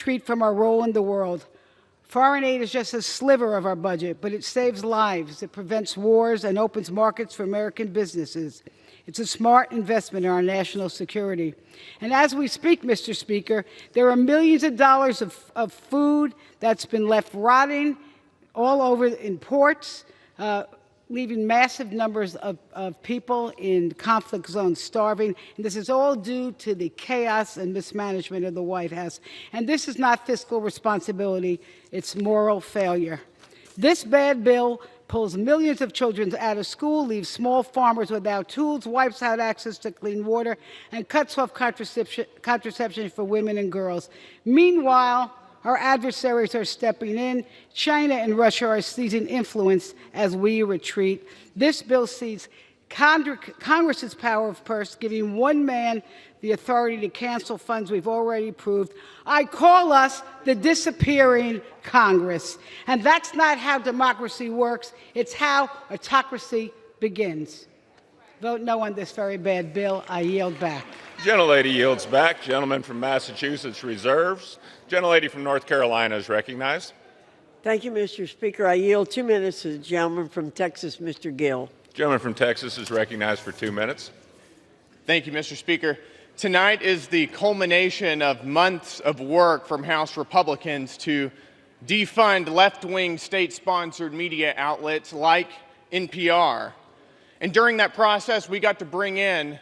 retreat from our role in the world. Foreign aid is just a sliver of our budget, but it saves lives, it prevents wars, and opens markets for American businesses. It's a smart investment in our national security. And as we speak, Mr. Speaker, there are millions of dollars of food that's been left rotting all over in ports, leaving massive numbers of people in conflict zones starving. And this is all due to the chaos and mismanagement of the White House. And this is not fiscal responsibility, it's moral failure. This bad bill pulls millions of children out of school, leaves small farmers without tools, wipes out access to clean water, and cuts off contraception for women and girls. Meanwhile, our adversaries are stepping in. China and Russia are seizing influence as we retreat. This bill sees Congress's power of purse, giving one man the authority to cancel funds we've already approved. I call us the disappearing Congress. And that's not how democracy works. It's how autocracy begins. Vote no on this very bad bill. I yield back. Gentlelady yields back. Gentleman from Massachusetts reserves. Gentlelady from North Carolina is recognized. Thank you, Mr. Speaker. I yield 2 minutes to the gentleman from Texas, Mr. Gill. Gentleman from Texas is recognized for 2 minutes. Thank you, Mr. Speaker. Tonight is the culmination of months of work from House Republicans to defund left-wing state-sponsored media outlets like NPR. And during that process, we got to bring in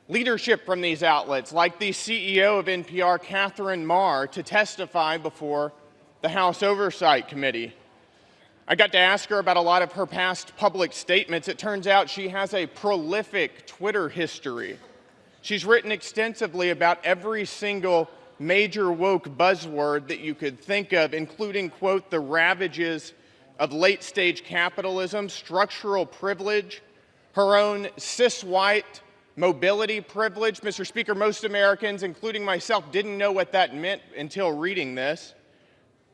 leadership from these outlets, like the CEO of NPR, Catherine Marr, to testify before the House Oversight Committee. I got to ask her about a lot of her past public statements. It turns out she has a prolific Twitter history. She's written extensively about every single major woke buzzword that you could think of, including, quote, the ravages of late-stage capitalism, structural privilege, her own cis-white mobility privilege. Mr. Speaker, most Americans, including myself, didn't know what that meant until reading this.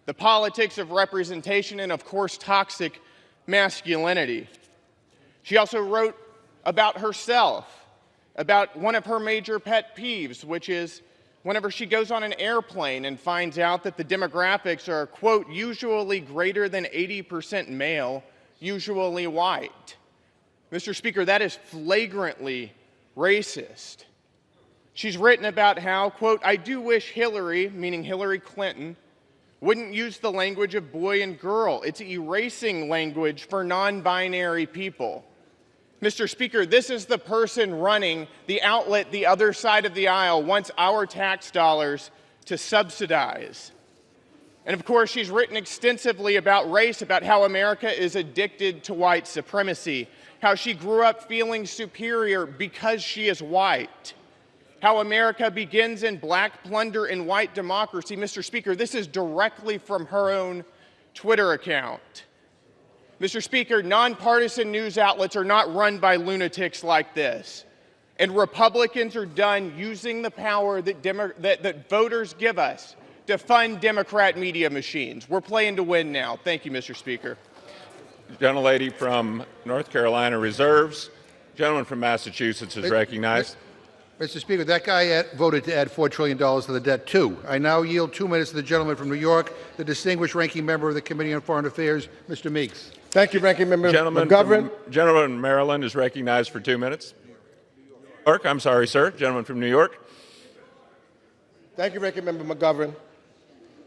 The politics of representation and, of course, toxic masculinity. She also wrote about herself, about one of her major pet peeves, which is whenever she goes on an airplane and finds out that the demographics are, quote, usually greater than 80% male, usually white. Mr. Speaker, that is flagrantly racist. She's written about how, quote, I do wish Hillary, meaning Hillary Clinton, wouldn't use the language of boy and girl. It's erasing language for non-binary people. Mr. Speaker, this is the person running the outlet the other side of the aisle wants our tax dollars to subsidize. And of course, she's written extensively about race, about how America is addicted to white supremacy, how she grew up feeling superior because she is white, how America begins in black plunder and white democracy. Mr. Speaker, this is directly from her own Twitter account. Mr. Speaker, nonpartisan news outlets are not run by lunatics like this. And Republicans are done using the power that voters give us to fund Democrat media machines. We're playing to win now. Thank you, Mr. Speaker. Gentlelady from North Carolina reserves. Gentleman from Massachusetts is recognized. Mr. Speaker, that guy voted to add $4 trillion to the debt, too. I now yield 2 minutes to the gentleman from New York, the distinguished ranking member of the Committee on Foreign Affairs, Mr. Meeks. Thank you, Ranking Member Gentleman McGovern. Gentleman from Maryland is recognized for 2 minutes. I'm sorry, sir. Gentleman from New York. Thank you, Ranking Member McGovern.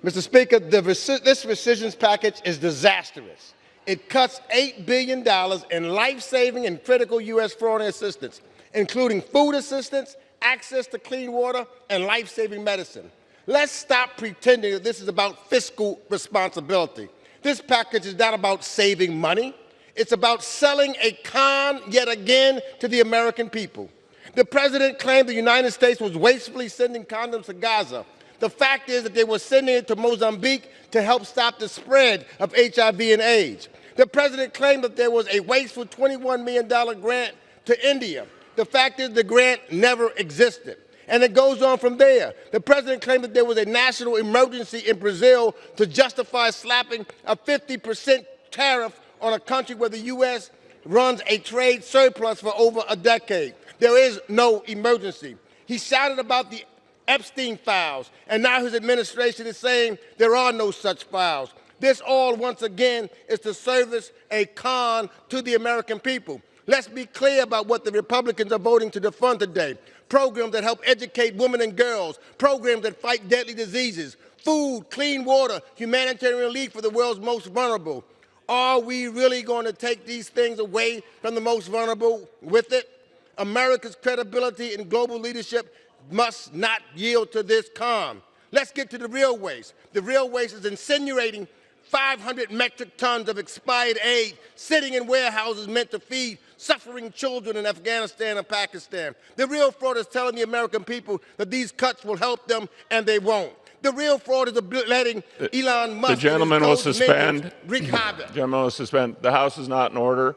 Mr. Speaker, this rescissions package is disastrous. It cuts $8 billion in life-saving and critical U.S. foreign assistance, including food assistance, access to clean water, and life-saving medicine. Let's stop pretending that this is about fiscal responsibility. This package is not about saving money. It's about selling a con yet again to the American people. The president claimed the United States was wastefully sending condoms to Gaza. The fact is that they were sending it to Mozambique to help stop the spread of HIV and AIDS. The president claimed that there was a wasteful $21 million grant to India. The fact is the grant never existed. And it goes on from there. The president claimed that there was a national emergency in Brazil to justify slapping a 50% tariff on a country where the U.S. runs a trade surplus for over a decade. There is no emergency. He shouted about the Epstein files, and now his administration is saying there are no such files. This all, once again, is to service a con to the American people. Let's be clear about what the Republicans are voting to defund today. Programs that help educate women and girls, programs that fight deadly diseases, food, clean water, humanitarian relief for the world's most vulnerable. Are we really going to take these things away from the most vulnerable with it? America's credibility in global leadership must not yield to this con. Let's get to the real waste. The real waste is insinuating 500 metric tons of expired aid sitting in warehouses meant to feed suffering children in Afghanistan and Pakistan. The real fraud is telling the American people that these cuts will help them, and they won't. The real fraud is letting Elon Musk The gentleman will suspend. wreak havoc. Gentleman will suspend. The House is not in order.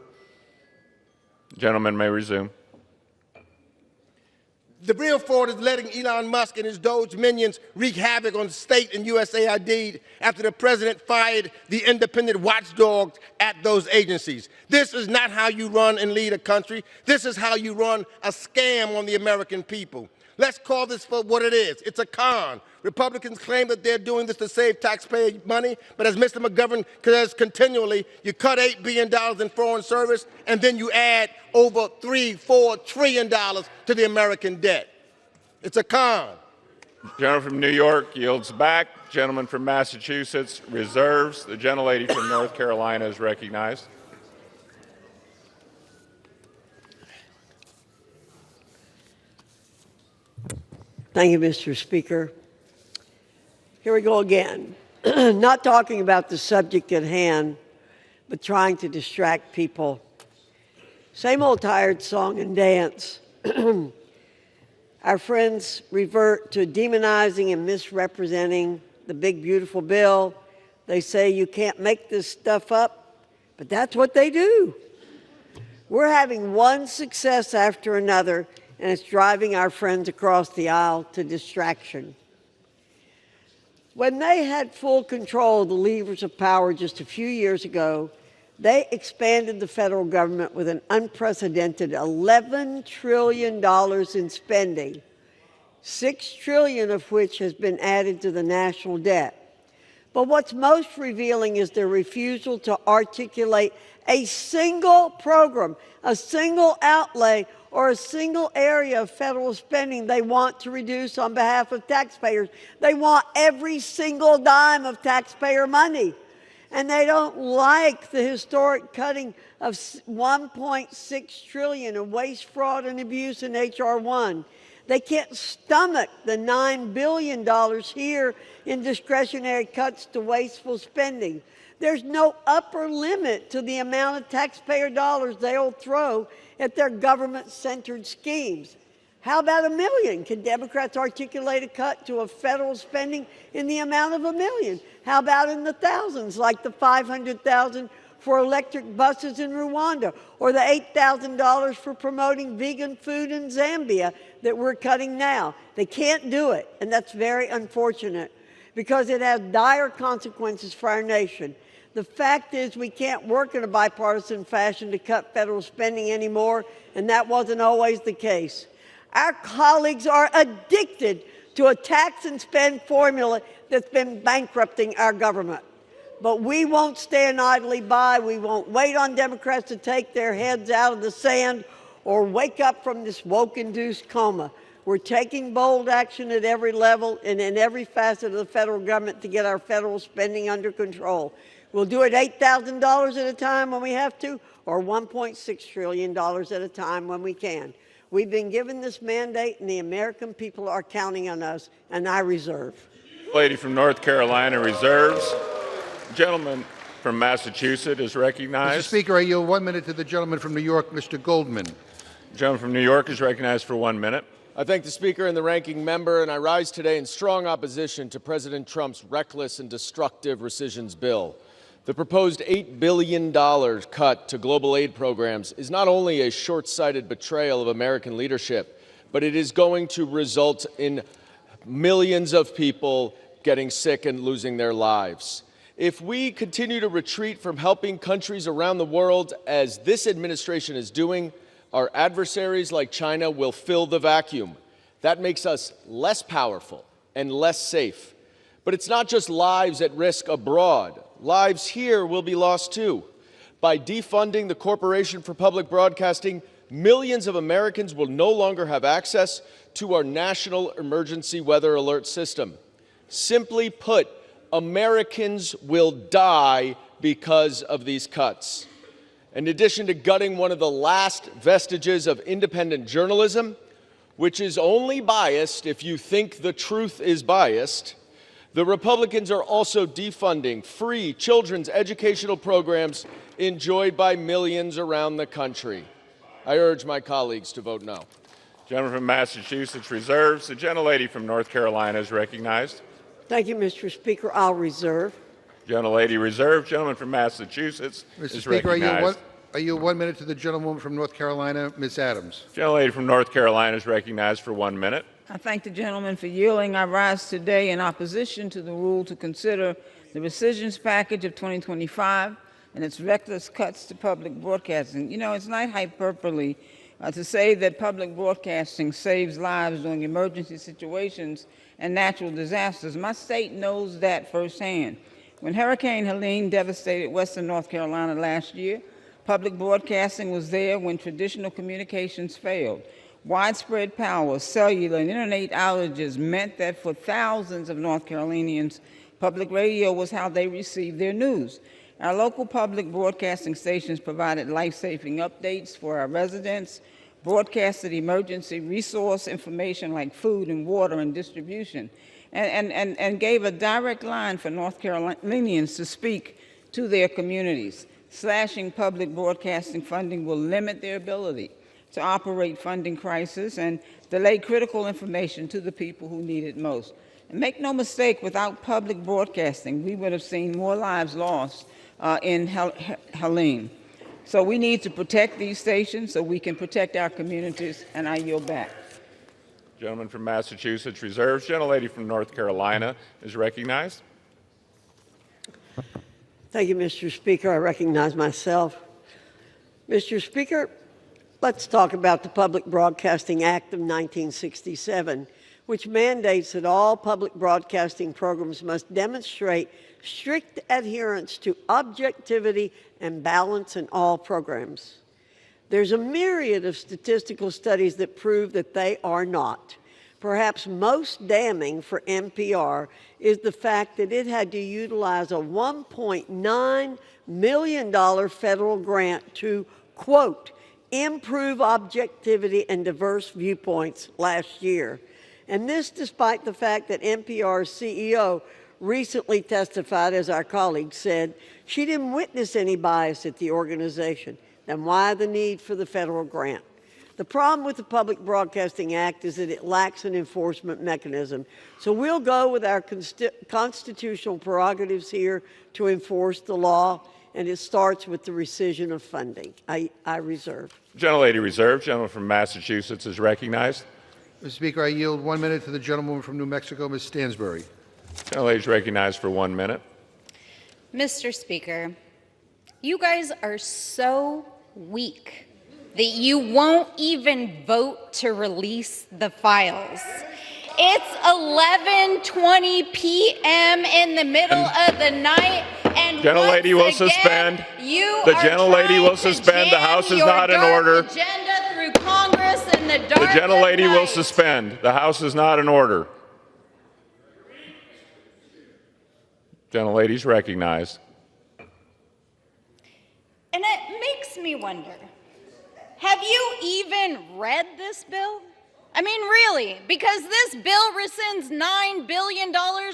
Gentleman may resume. The real fraud is letting Elon Musk and his Doge minions wreak havoc on state and USAID after the president fired the independent watchdogs at those agencies. This is not how you run and lead a country. This is how you run a scam on the American people. Let's call this for what it is. It's a con. Republicans claim that they're doing this to save taxpayer money, but as Mr. McGovern says continually, you cut $8 billion in foreign service, and then you add over $3–4 trillion to the American debt. It's a con. Gentleman from New York yields back. Gentleman from Massachusetts reserves. The gentlelady from North Carolina is recognized. Thank you, Mr. Speaker. Here we go again. Not talking about the subject at hand, but trying to distract people. Same old tired song and dance. Our friends revert to demonizing and misrepresenting the big, beautiful bill. They say you can't make this stuff up, but that's what they do. We're having one success after another, and it's driving our friends across the aisle to distraction. When they had full control of the levers of power just a few years ago, they expanded the federal government with an unprecedented $11 trillion in spending, $6 trillion of which has been added to the national debt. But what's most revealing is their refusal to articulate a single program, a single outlay, or a single area of federal spending they want to reduce on behalf of taxpayers. They want every single dime of taxpayer money. And they don't like the historic cutting of $1.6 trillion in waste, fraud, and abuse in H.R. 1. They can't stomach the $9 billion here in discretionary cuts to wasteful spending. There's no upper limit to the amount of taxpayer dollars they'll throw at their government-centered schemes. How about $1 million? Can Democrats articulate a cut to a federal spending in the amount of $1 million? How about in the thousands, like the $500,000 for electric buses in Rwanda, or the $8,000 for promoting vegan food in Zambia that we're cutting now? They can't do it, and that's very unfortunate because it has dire consequences for our nation. The fact is we can't work in a bipartisan fashion to cut federal spending anymore, and that wasn't always the case. Our colleagues are addicted to a tax and spend formula that's been bankrupting our government. But we won't stand idly by. We won't wait on Democrats to take their heads out of the sand or wake up from this woke-induced coma. We're taking bold action at every level and in every facet of the federal government to get our federal spending under control. We'll do it $8,000 at a time when we have to, or $1.6 trillion at a time when we can. We've been given this mandate, and the American people are counting on us, and I reserve. Lady from North Carolina reserves. Gentleman from Massachusetts is recognized. Mr. Speaker, I yield 1 minute to the gentleman from New York, Mr. Goldman. Gentleman from New York is recognized for 1 minute. I thank the Speaker and the Ranking Member, and I rise today in strong opposition to President Trump's reckless and destructive rescissions bill. The proposed $8 billion cut to global aid programs is not only a short-sighted betrayal of American leadership, but it is going to result in millions of people getting sick and losing their lives. If we continue to retreat from helping countries around the world, as this administration is doing, our adversaries like China will fill the vacuum. That makes us less powerful and less safe. But it's not just lives at risk abroad. Lives here will be lost too. By defunding the Corporation for Public Broadcasting, millions of Americans will no longer have access to our national emergency weather alert system. Simply put, Americans will die because of these cuts. In addition to gutting one of the last vestiges of independent journalism, which is only biased if you think the truth is biased, the Republicans are also defunding free children's educational programs enjoyed by millions around the country. I urge my colleagues to vote no. Gentleman from Massachusetts reserves. The gentlelady from North Carolina is recognized. Thank you, Mr. Speaker. I'll reserve. Gentlelady reserved. Gentleman from Massachusetts Mr. is Speaker, recognized. are you 1 minute to the gentlewoman from North Carolina, Ms. Adams? Gentlelady from North Carolina is recognized for 1 minute. I thank the gentleman for yielding. I rise today in opposition to the rule to consider the rescissions package of 2025 and its reckless cuts to public broadcasting. You know, it's not hyperbole to say that public broadcasting saves lives during emergency situations and natural disasters. My state knows that firsthand. When Hurricane Helene devastated western North Carolina last year, public broadcasting was there when traditional communications failed. Widespread power, cellular, and internet outages meant that for thousands of North Carolinians, public radio was how they received their news. Our local public broadcasting stations provided life-saving updates for our residents, broadcasted emergency resource information like food and water and distribution, and gave a direct line for North Carolinians to speak to their communities. Slashing public broadcasting funding will limit their ability to operate funding crisis and delay critical information to the people who need it most. And make no mistake, without public broadcasting, we would have seen more lives lost in Helene. So we need to protect these stations so we can protect our communities, and I yield back. Gentleman from Massachusetts reserves. Gentlelady from North Carolina is recognized. Thank you, Mr. Speaker. I recognize myself. Mr. Speaker, let's talk about the Public Broadcasting Act of 1967, which mandates that all public broadcasting programs must demonstrate strict adherence to objectivity and balance in all programs. There's a myriad of statistical studies that prove that they are not. Perhaps most damning for NPR is the fact that it had to utilize a $1.9 million federal grant to, quote, improve objectivity and diverse viewpoints last year. And this despite the fact that NPR's CEO recently testified, as our colleague said, she didn't witness any bias at the organization. Then why the need for the federal grant? The problem with the Public Broadcasting Act is that it lacks an enforcement mechanism. So we'll go with our constitutional prerogatives here to enforce the law, and it starts with the rescission of funding. I reserve. Gentlelady reserved. Gentleman from Massachusetts is recognized. Mr. Speaker, I yield 1 minute to the gentlewoman from New Mexico, Ms. Stansbury. Gentlelady is recognized for 1 minute. Mr. Speaker, you guys are so weak that you won't even vote to release the files. It's 11:20 p.m. in the middle of the night, and Gentlelady will once again, suspend. You The are gentlelady trying will to suspend. The jam House is your not in dark order. Agenda through Congress in the dark The gentlelady of will night. suspend. The House is not in order. Gentlelady's recognized. And it makes me wonder, have you even read this bill? I mean, really, because this bill rescinds $9 billion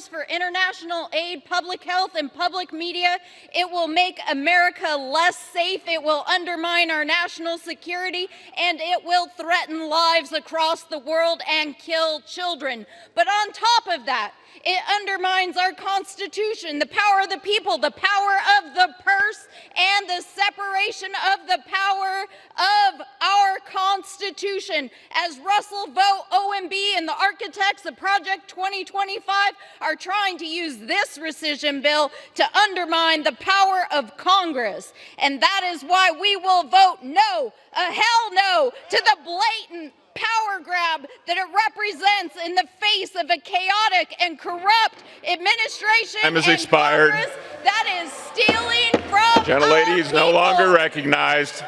for international aid, public health, and public media. It will make America less safe. It will undermine our national security, and it will threaten lives across the world and kill children. But on top of that, it undermines our Constitution, the power of the people, the power of the purse, and the separation of the power of our Constitution. As Russell Vogt, OMB, and the architects of Project 2025 are trying to use this rescission bill to undermine the power of Congress. And that is why we will vote no, a hell no, to the blatant power grab that it represents in the face of a chaotic and corrupt administration Time has and expired. Congress that is stealing from Gentlelady our is no people. longer recognized.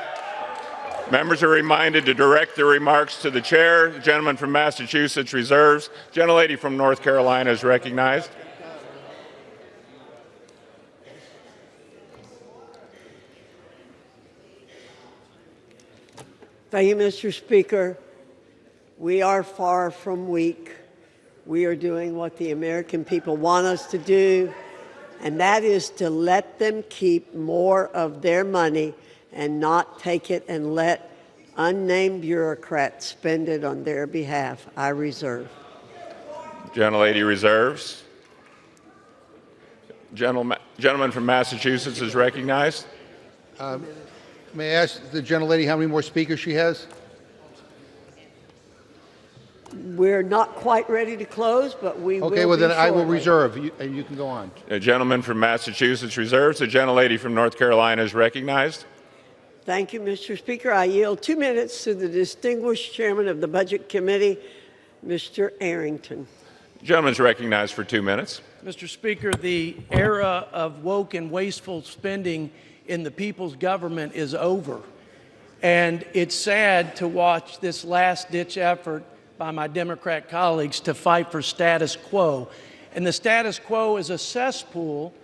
Members are reminded to direct their remarks to the chair. The gentleman from Massachusetts reserves. Gentlelady from North Carolina is recognized. Thank you, Mr. Speaker. We are far from weak. We are doing what the American people want us to do, and that is to let them keep more of their money and not take it and let unnamed bureaucrats spend it on their behalf. I reserve. Gentlelady reserves. Gentleman from Massachusetts is recognized. May I ask the gentlelady how many more speakers she has? We're not quite ready to close, but we will Okay, well be then I will shortly. reserve, and you can go on. The gentleman from Massachusetts reserves. The gentlelady from North Carolina is recognized. Thank you, Mr. Speaker. I yield 2 minutes to the distinguished chairman of the Budget Committee, Mr. Arrington. The gentleman is recognized for 2 minutes. Mr. Speaker, the era of woke and wasteful spending in the people's government is over. And it's sad to watch this last-ditch effort by my Democrat colleagues to fight for status quo. And the status quo is a cesspool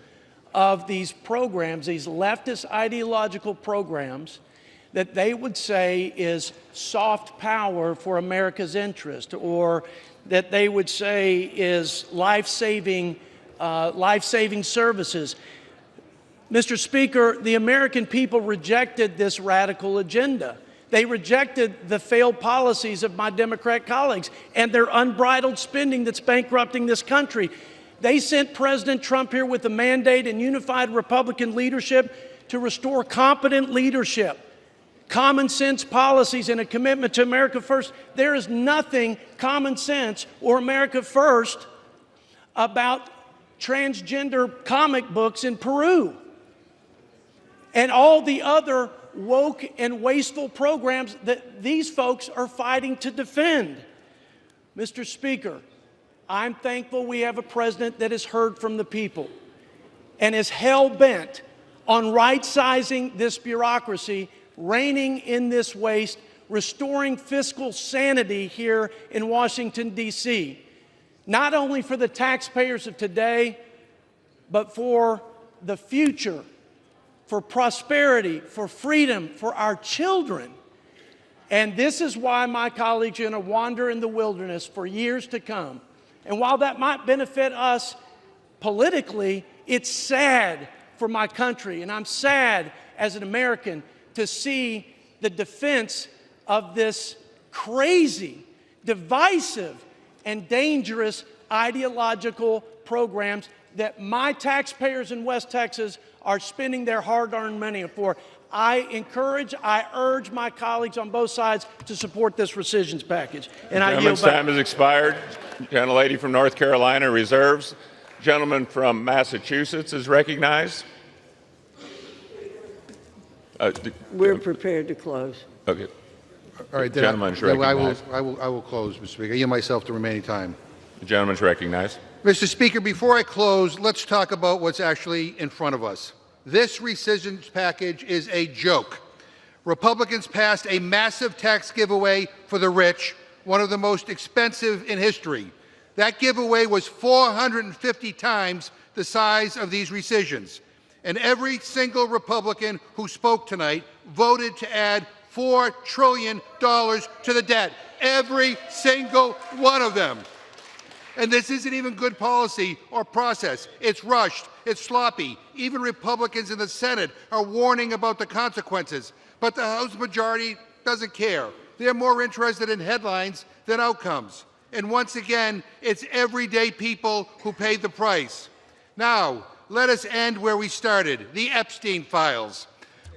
of these programs, these leftist ideological programs that they would say is soft power for America's interest, or that they would say is life-saving services. Mr. Speaker, the American people rejected this radical agenda. They rejected the failed policies of my Democrat colleagues and their unbridled spending that's bankrupting this country. They sent President Trump here with a mandate and unified Republican leadership to restore competent leadership, common sense policies, and a commitment to America first. There is nothing common sense or America first about transgender comic books in Peru and all the other woke and wasteful programs that these folks are fighting to defend. Mr. Speaker, I'm thankful we have a president that has heard from the people and is hell-bent on right-sizing this bureaucracy, reining in this waste, restoring fiscal sanity here in Washington, D.C., not only for the taxpayers of today, but for the future, for prosperity, for freedom, for our children. And this is why my colleagues are going to wander in the wilderness for years to come. And while that might benefit us politically, it's sad for my country. And I'm sad as an American to see the defense of this crazy, divisive, and dangerous ideological programs that my taxpayers in West Texas are spending their hard-earned money for. I urge my colleagues on both sides to support this rescissions package. And I yield back. Time has expired. Gentlelady from North Carolina reserves. Gentleman from Massachusetts is recognized. We're prepared to close. Okay. All right, then Gentleman's I recognized. will close, Mr. Speaker. I yield myself the remaining time. The gentleman's recognized. Mr. Speaker, before I close, let's talk about what's actually in front of us. This rescissions package is a joke. Republicans passed a massive tax giveaway for the rich, one of the most expensive in history. That giveaway was 450 times the size of these rescissions. And every single Republican who spoke tonight voted to add $4 trillion to the debt. Every single one of them. And this isn't even good policy or process. It's rushed. It's sloppy. Even Republicans in the Senate are warning about the consequences. But the House majority doesn't care. They're more interested in headlines than outcomes. And once again, it's everyday people who paid the price. Now, let us end where we started, the Epstein files.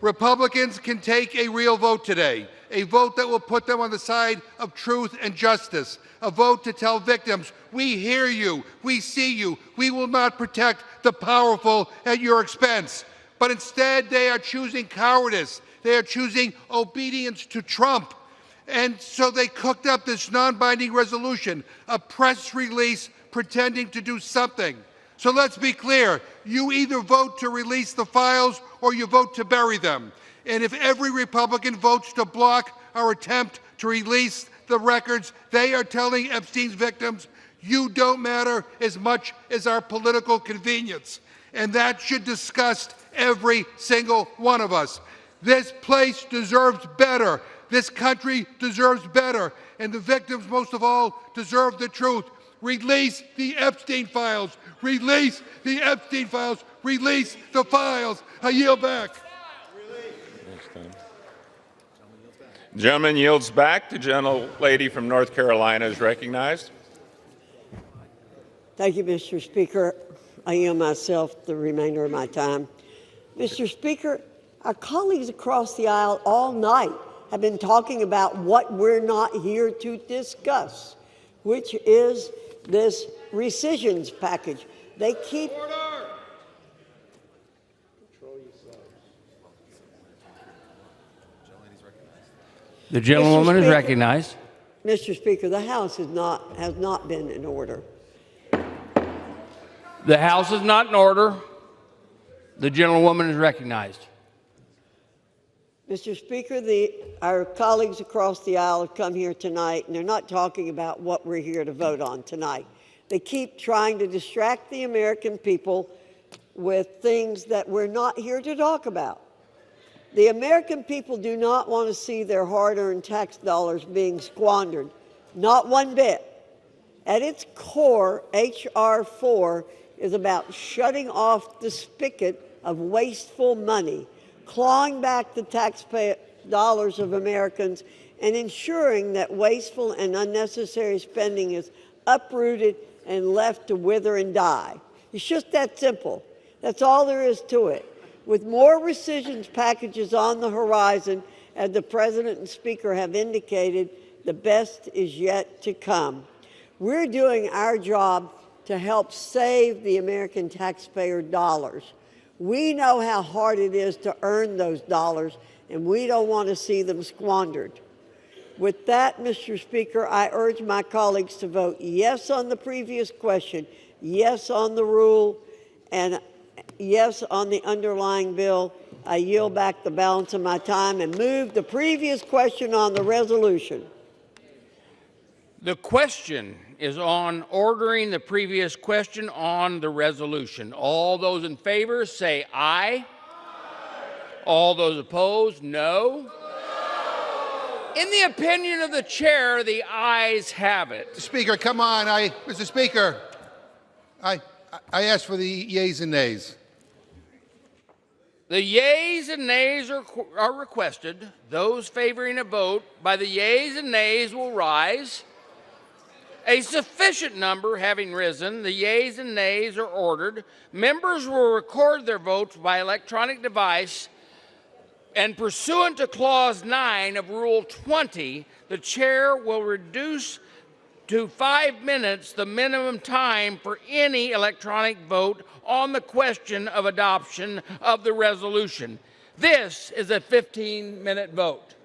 Republicans can take a real vote today, a vote that will put them on the side of truth and justice, a vote to tell victims, we hear you, we see you, we will not protect the powerful at your expense. But instead, they are choosing cowardice. They are choosing obedience to Trump. And so they cooked up this non-binding resolution, a press release pretending to do something. So let's be clear. You either vote to release the files or you vote to bury them. And if every Republican votes to block our attempt to release the records, they are telling Epstein's victims, you don't matter as much as our political convenience. And that should disgust every single one of us. This place deserves better. This country deserves better. And the victims, most of all, deserve the truth. Release the Epstein files. Release the Epstein files. Release the files. I yield back. The gentleman yields back. The gentlelady from North Carolina is recognized. Thank you, Mr. Speaker. I yield myself the remainder of my time. Mr. Speaker, our colleagues across the aisle all night have been talking about what we're not here to discuss, which is this rescissions package. They keep... The gentlewoman is recognized. Mr. Speaker, the House has not been in order. The House is not in order. The gentlewoman is recognized. Mr. Speaker, our colleagues across the aisle have come here tonight, and they're not talking about what we're here to vote on tonight. They keep trying to distract the American people with things that we're not here to talk about. The American people do not want to see their hard-earned tax dollars being squandered, not one bit. At its core, H.R. 4 is about shutting off the spigot of wasteful money, clawing back the taxpayer dollars of Americans, and ensuring that wasteful and unnecessary spending is uprooted and left to wither and die. It's just that simple. That's all there is to it. With more rescissions packages on the horizon, as the President and Speaker have indicated, the best is yet to come. We're doing our job to help save the American taxpayer dollars. We know how hard it is to earn those dollars, and we don't want to see them squandered. With that, Mr. Speaker, I urge my colleagues to vote yes on the previous question, yes on the rule, and yes on the underlying bill. I yield back the balance of my time and move the previous question on the resolution. The question is on ordering the previous question on the resolution. All those in favor say aye. Aye. All those opposed, no. In the opinion of the chair, the ayes have it. Speaker, come on. Mr. Speaker, I asked for the yeas and nays. The yeas and nays are requested. Those favoring a vote by the yeas and nays will rise. A sufficient number having risen, the yeas and nays are ordered. Members will record their votes by electronic device, and pursuant to Clause 9 of Rule 20, the chair will reduce to 5 minutes the minimum time for any electronic vote on the question of adoption of the resolution. This is a 15-minute vote.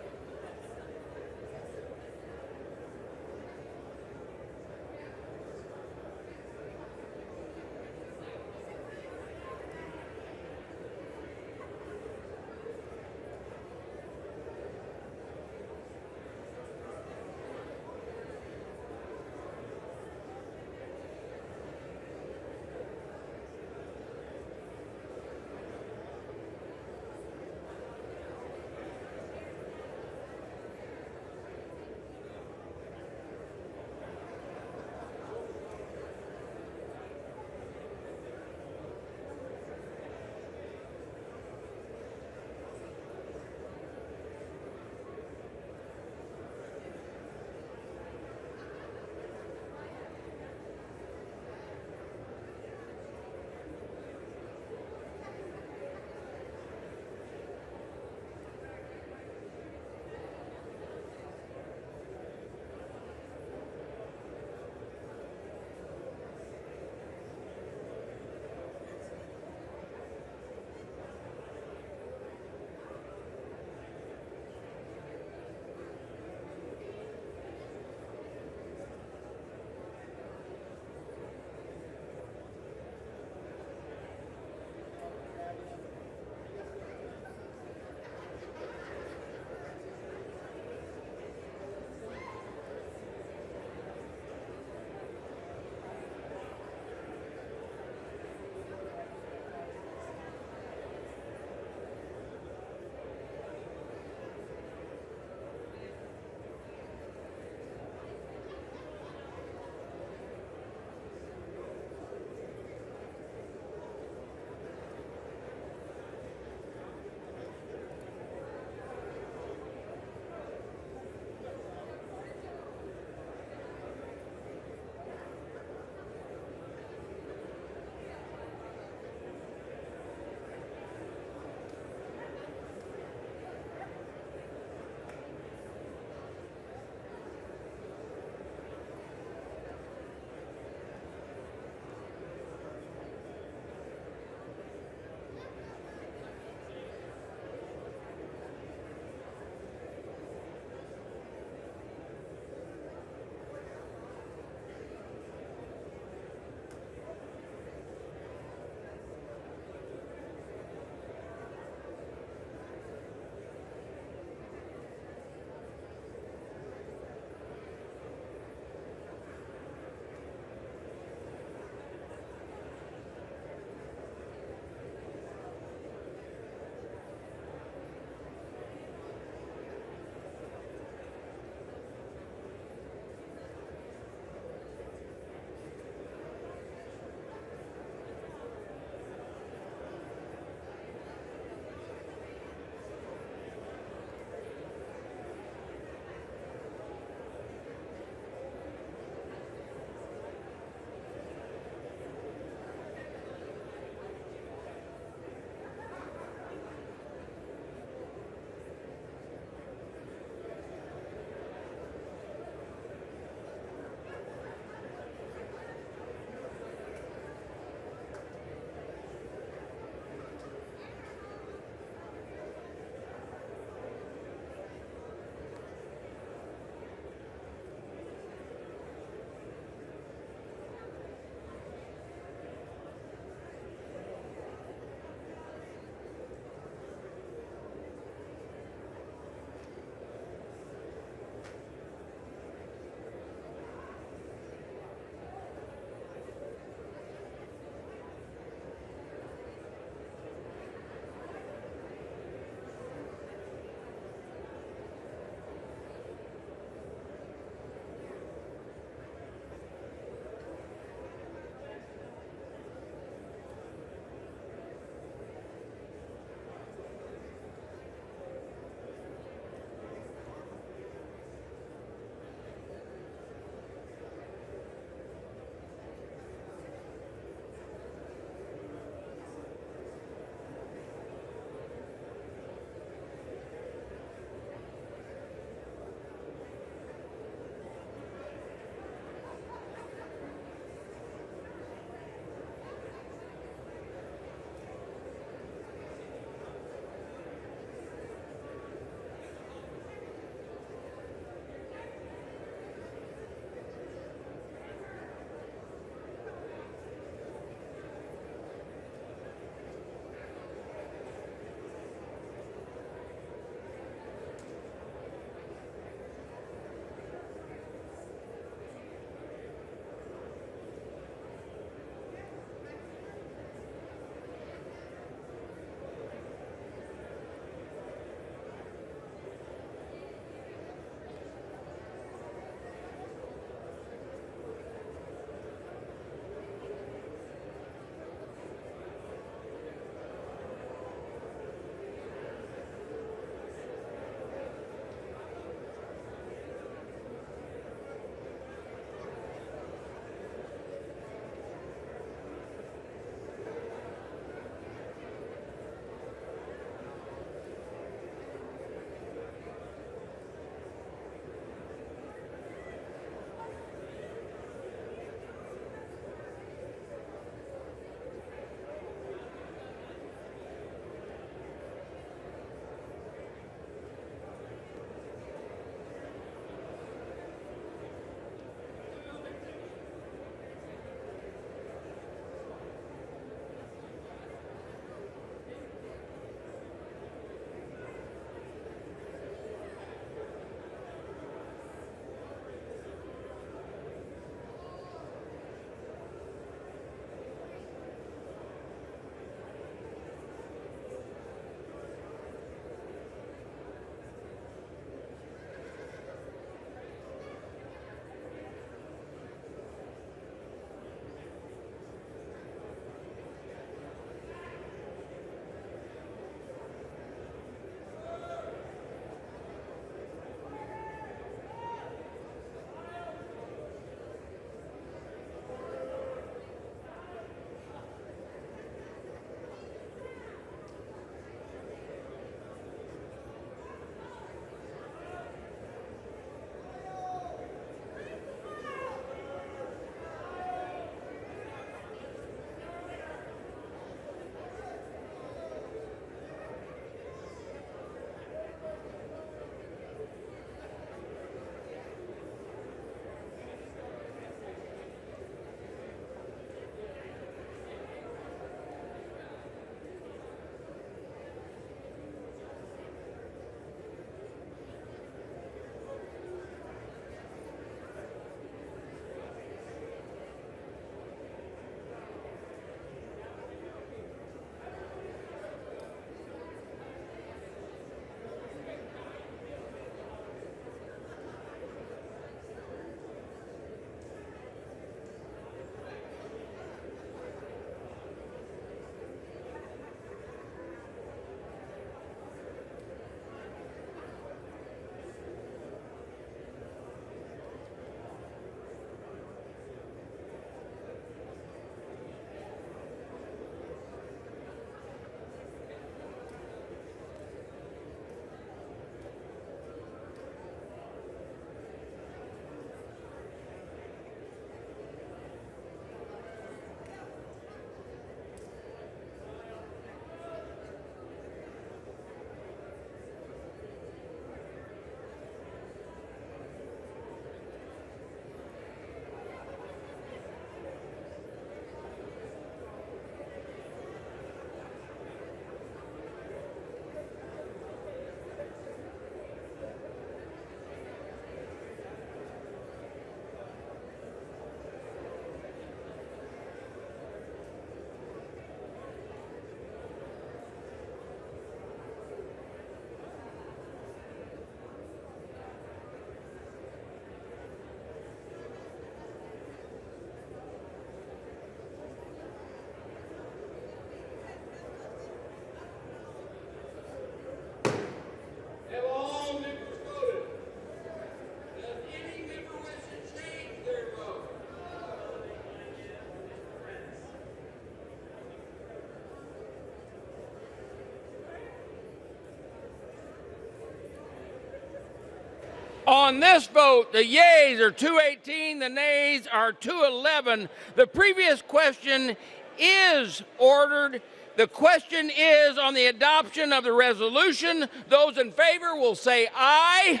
On this vote, the yeas are 218, the nays are 211. The previous question is ordered. The question is on the adoption of the resolution. Those in favor will say aye.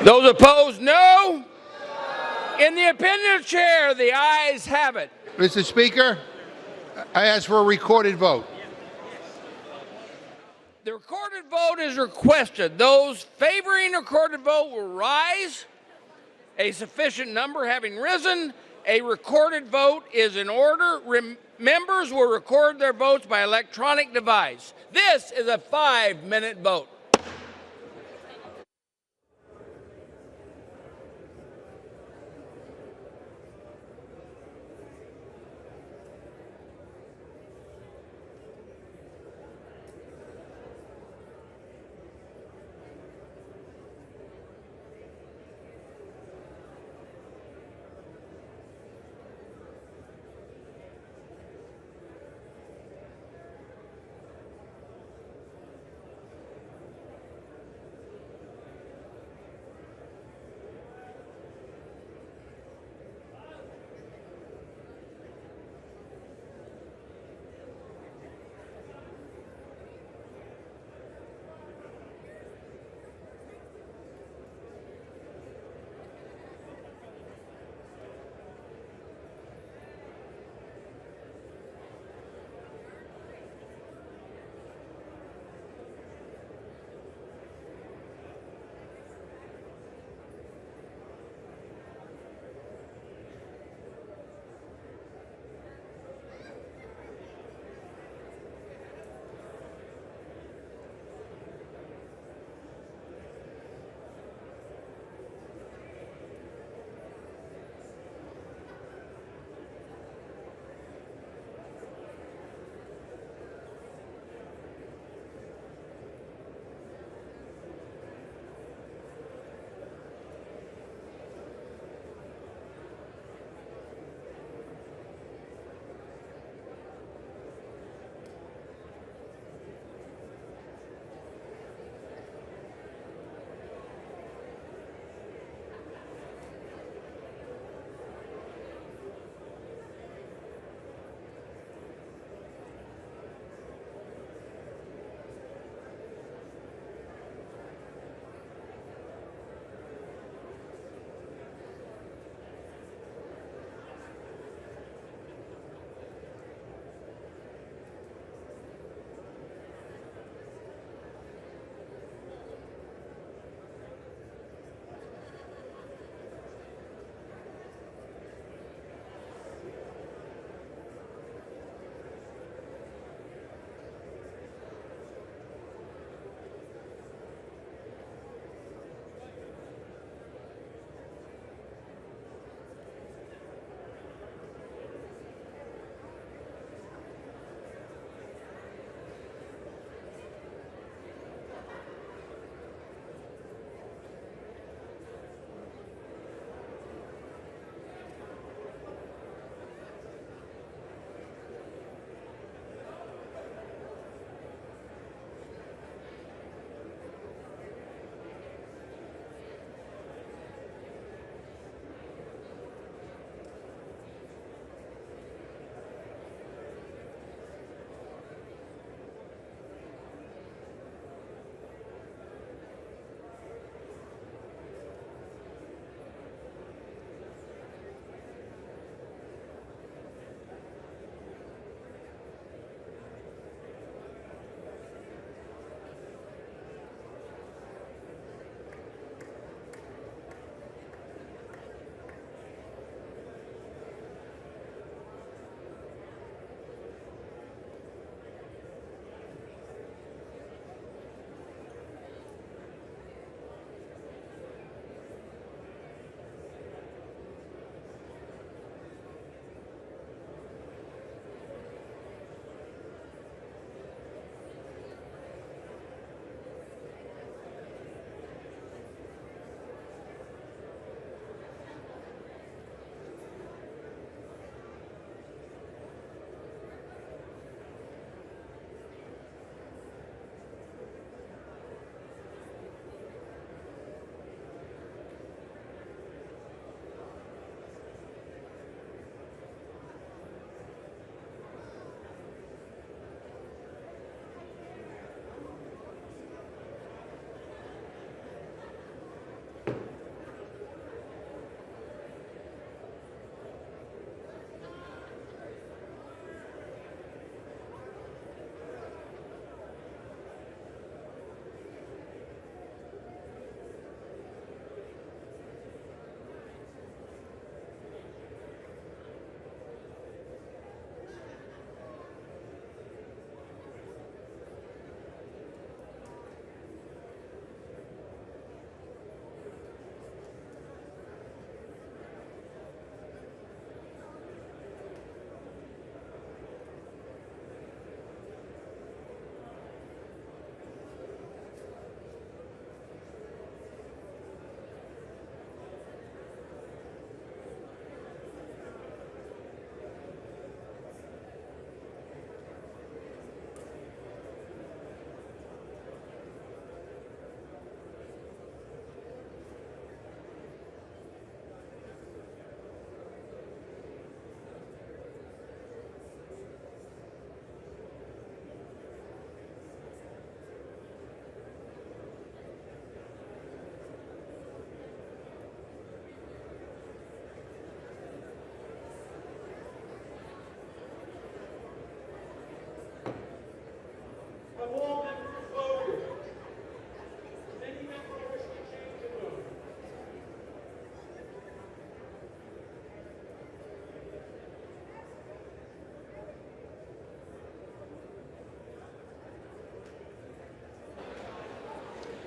Those opposed, no. In the opinion of the chair, the ayes have it. Mr. Speaker, I ask for a recorded vote. The recorded vote is requested. Those favoring a recorded vote will rise. A sufficient number having risen, a recorded vote is in order. Members will record their votes by electronic device. This is a 5-minute vote.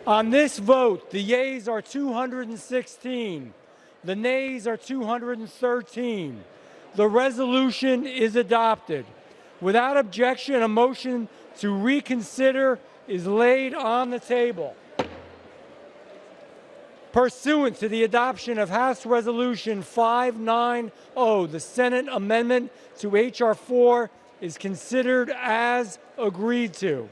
On this vote, the yeas are 216. The nays are 213. The resolution is adopted. Without objection, a motion to reconsider is laid on the table. Pursuant to the adoption of House Resolution 590, the Senate amendment to H.R. 4 is considered as agreed to.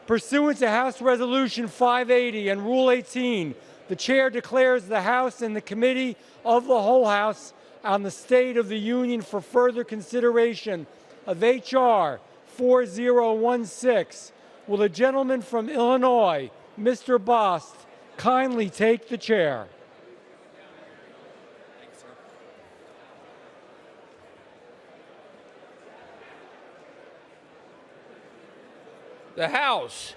Pursuant to House Resolution 580 and Rule 18, the Chair declares the House and the Committee of the Whole House on the State of the Union for further consideration of H.R. 4016. Will the gentleman from Illinois, Mr. Bost, kindly take the chair? The House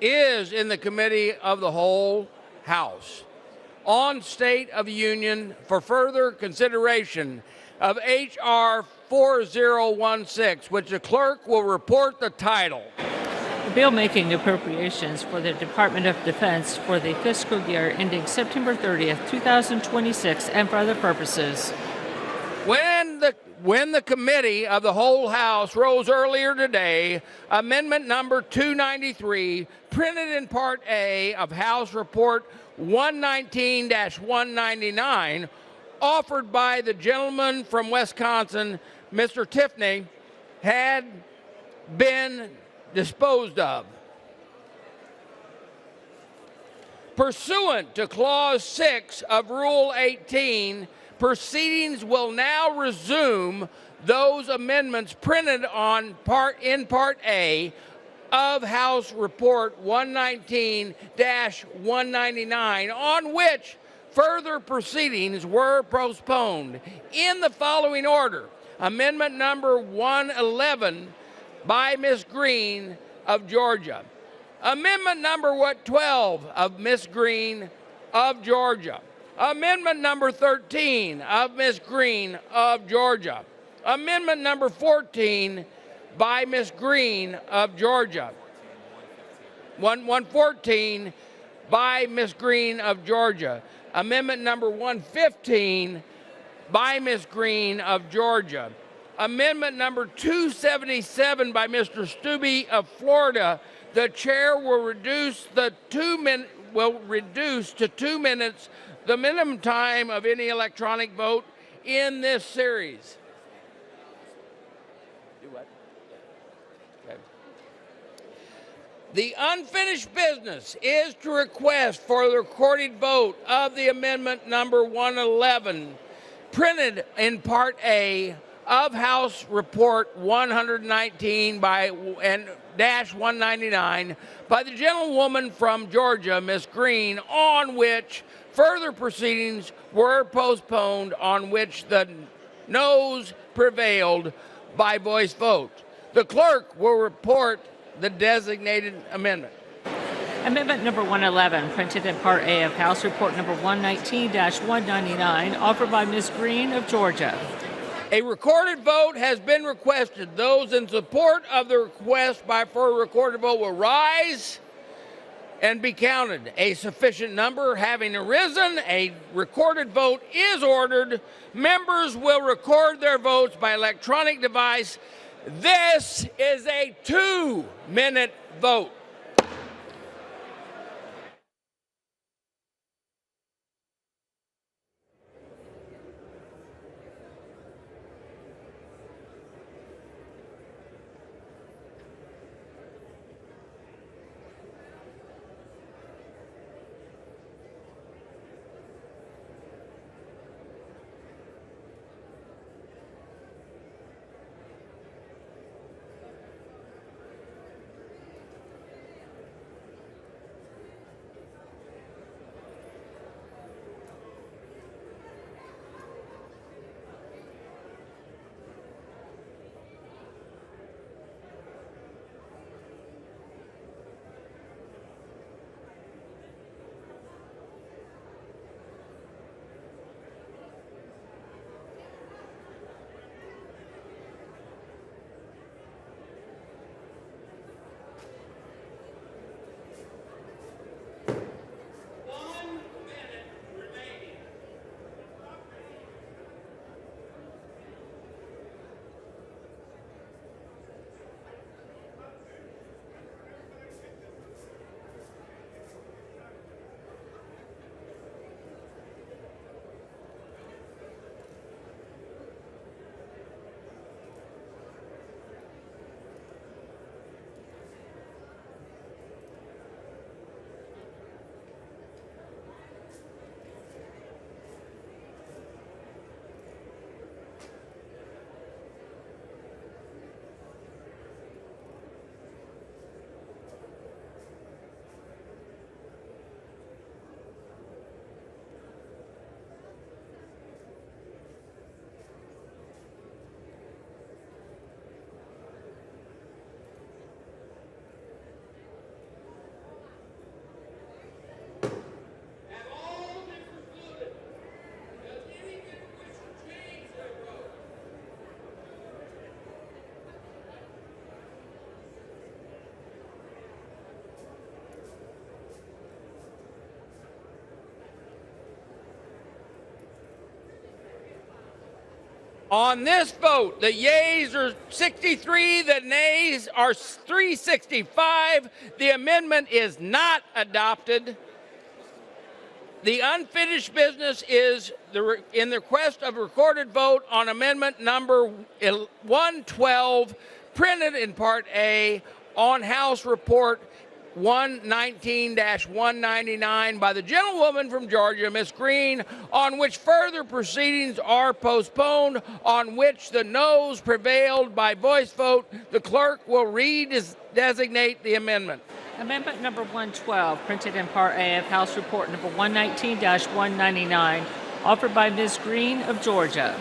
is in the Committee of the Whole House on State of the Union for further consideration of H.R. 4016, which the clerk will report the title. A bill making appropriations for the Department of Defense for the fiscal year ending September 30th, 2026, and for other purposes. When the Committee of the Whole House rose earlier today, Amendment number 293, printed in Part A of House Report 119-199, offered by the gentleman from Wisconsin, Mr. Tiffany, had been disposed of. Pursuant to Clause 6 of Rule 18, proceedings will now resume those amendments printed in Part A of House Report 119-199, on which further proceedings were postponed, in the following order. Amendment number 111 by Ms. Green of Georgia. Amendment number 12 of Ms. Green of Georgia. Amendment number 13 of Ms. Green of Georgia. Amendment number 14 by Ms. Green of Georgia. 114 by Ms. Green of Georgia. Amendment number 115 by Ms. Green of Georgia. Amendment number 277 by Mr. Stubbe of Florida. The chair will reduce to 2 minutes the minimum time of any electronic vote in this series. Do what? Okay. The unfinished business is to request for the recorded vote of the amendment number 111, printed in Part A of House Report 119-199 by the gentlewoman from Georgia, Ms. Green, on which further proceedings were postponed, on which the noes prevailed by voice vote. The clerk will report the designated amendment. Amendment number 111, printed in Part A of House Report number 119-199, offered by Ms. Green of Georgia. A recorded vote has been requested. Those in support of the request for a recorded vote will rise and be counted. A sufficient number having arisen, a recorded vote is ordered. Members will record their votes by electronic device. This is a 2-minute vote. On this vote, the yeas are 63, the nays are 365. The amendment is not adopted. The unfinished business is in the request of recorded vote on amendment number 112, printed in Part A on House Report 119-199 by the gentlewoman from Georgia, Ms. Green, on which further proceedings are postponed, on which the noes prevailed by voice vote. The clerk will designate the amendment. Amendment number 112, printed in Part A of House Report number 119-199, offered by Ms. Green of Georgia.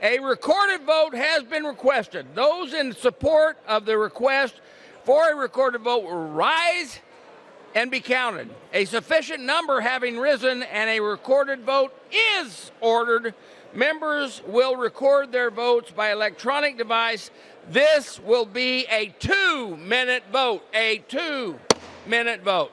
A recorded vote has been requested. Those in support of the request for a recorded vote will rise and be counted. A sufficient number having risen and a recorded vote is ordered, members will record their votes by electronic device. This will be a 2-minute vote, a 2-minute vote.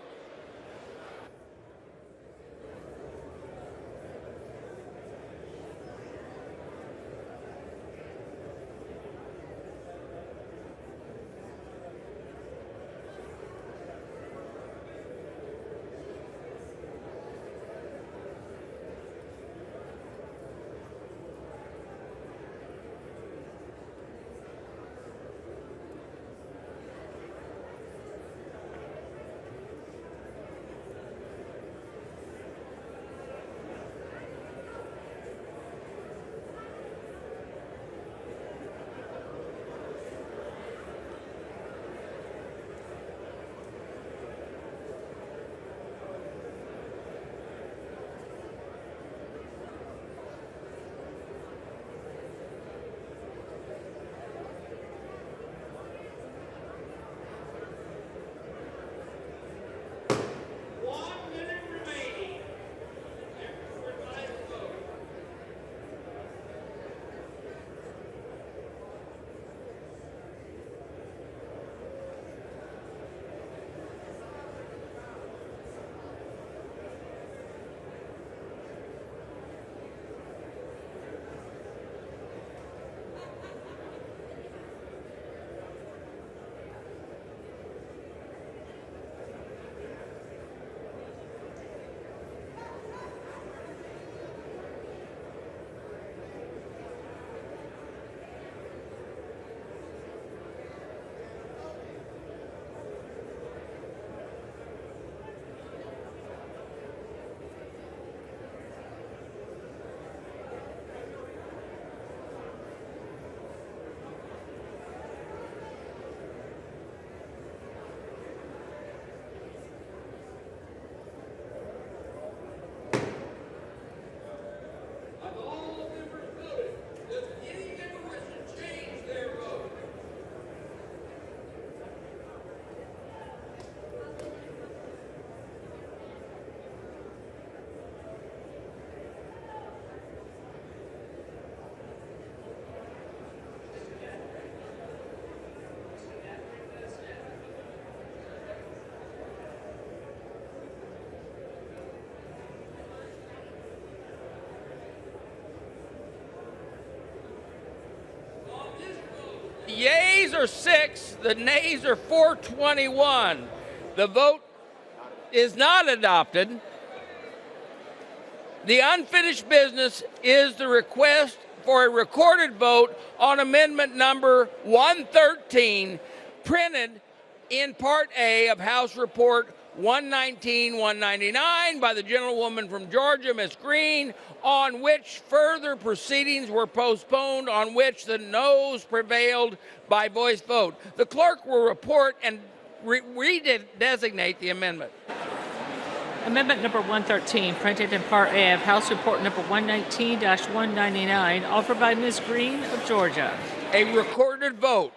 The yeas are 6, the nays are 421. The vote is not adopted. The unfinished business is the request for a recorded vote on amendment number 113, printed in Part A of House Report 119-199 by the gentlewoman from Georgia, Ms. Green, on which further proceedings were postponed, on which the noes prevailed by voice vote. The clerk will report and redesignate the amendment. Amendment number 113, printed in Part A of House Report number 119-199, offered by Ms. Green of Georgia. A recorded vote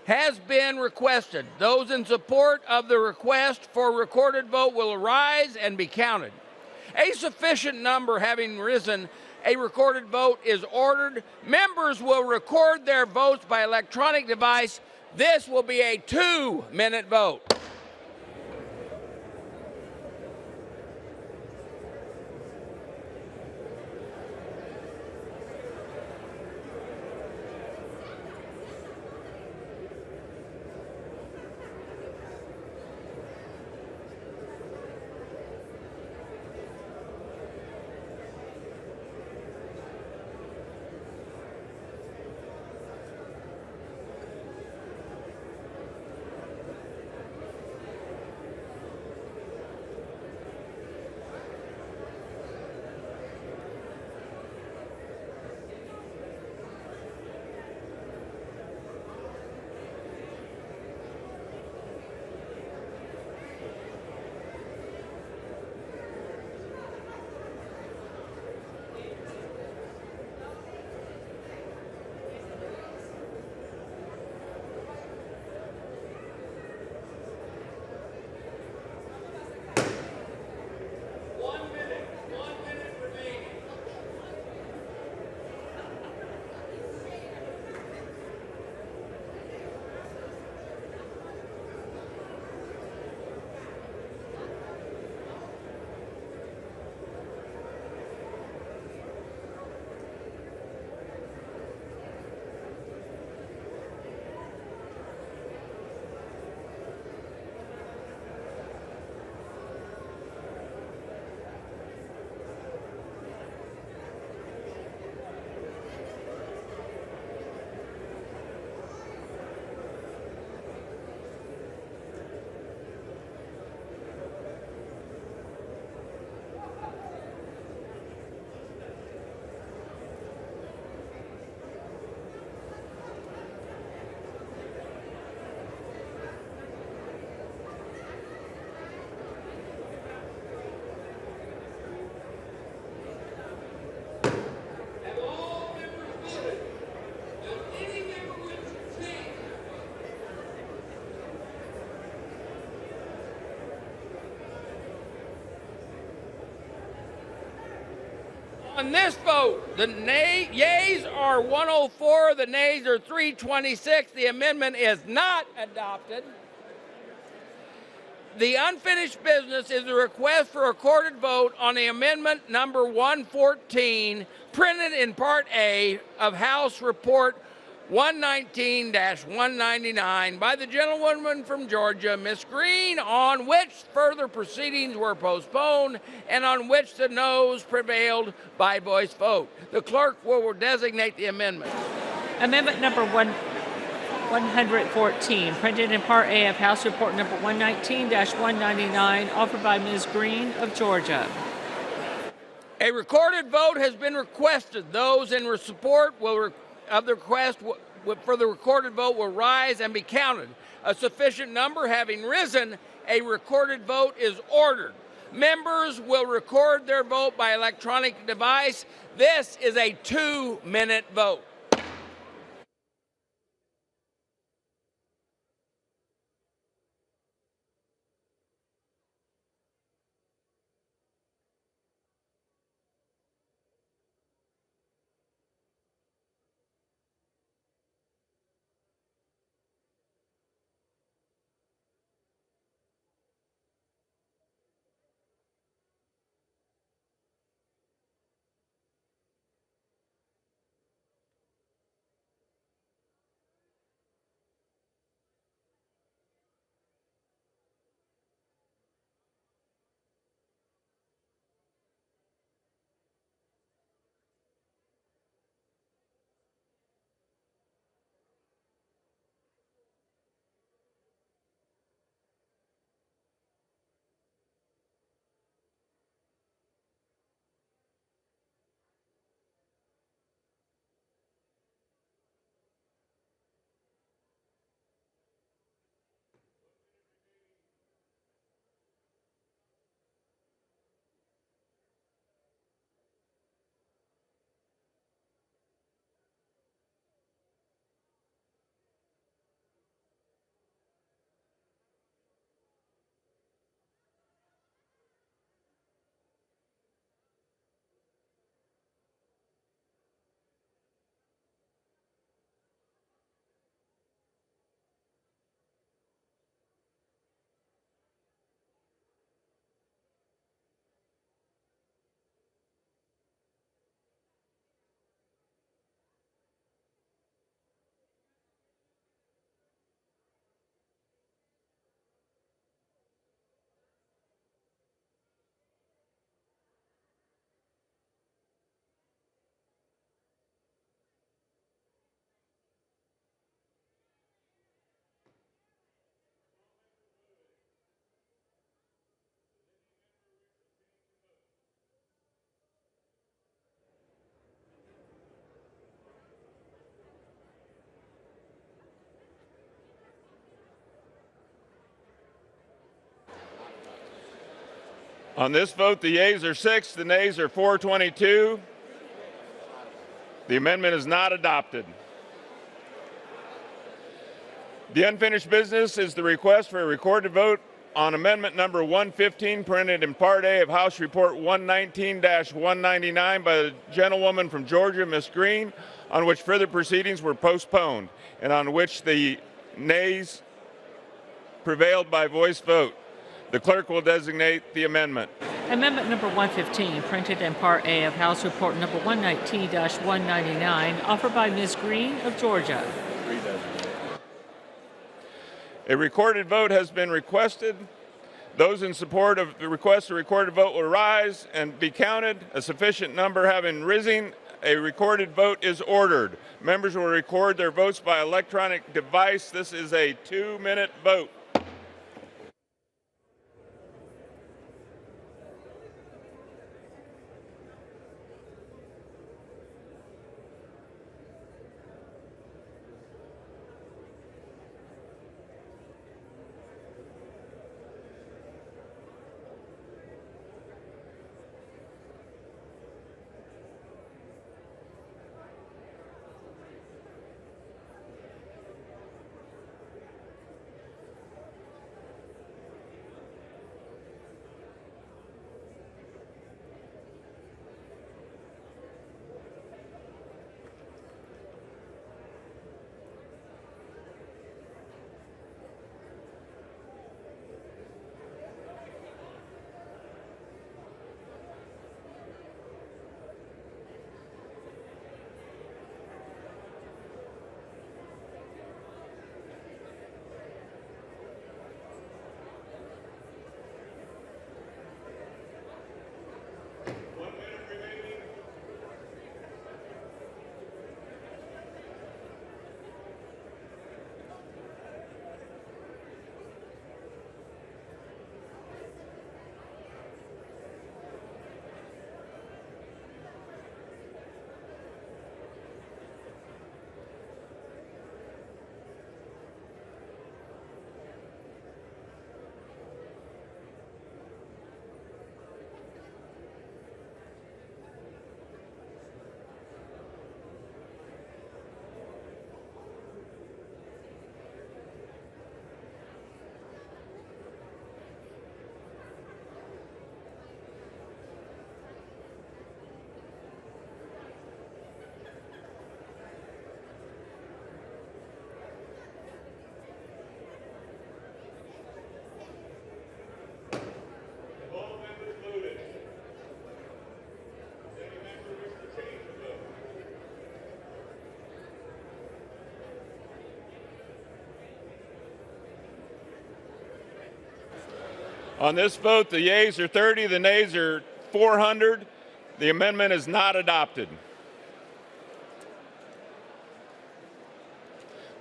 has been requested. Those in support of the request for recorded vote will arise and be counted. A sufficient number having risen, a recorded vote is ordered. Members will record their votes by electronic device. This will be a 2-minute vote. On this vote, the yeas are 104, the nays are 326. The amendment is not adopted. The unfinished business is a request for a recorded vote on the amendment number 114, printed in Part A of House Report 119-199 by the gentlewoman from Georgia, Ms. Green, on which further proceedings were postponed and on which the noes prevailed by voice vote. The clerk will designate the amendment. Amendment number 114, printed in Part A of House Report number 119-199, offered by Ms. Green of Georgia. A recorded vote has been requested. Those in support of the request for the recorded vote will rise and be counted. A sufficient number having risen, a recorded vote is ordered. Members will record their vote by electronic device. This is a 2-minute vote. On this vote, the yeas are 6, the nays are 422. The amendment is not adopted. The unfinished business is the request for a recorded vote on amendment number 115, printed in Part A of House Report 119-199 by the gentlewoman from Georgia, Ms. Green, on which further proceedings were postponed and on which the nays prevailed by voice vote. The clerk will designate the amendment. Amendment number 115, printed in Part A of House Report number 119-199, offered by Ms. Green of Georgia. A recorded vote has been requested. Those in support of the request, a recorded vote will rise and be counted. A sufficient number having risen, a recorded vote is ordered. Members will record their votes by electronic device. This is a 2-minute vote. On this vote, the yeas are 30, the nays are 400. The amendment is not adopted.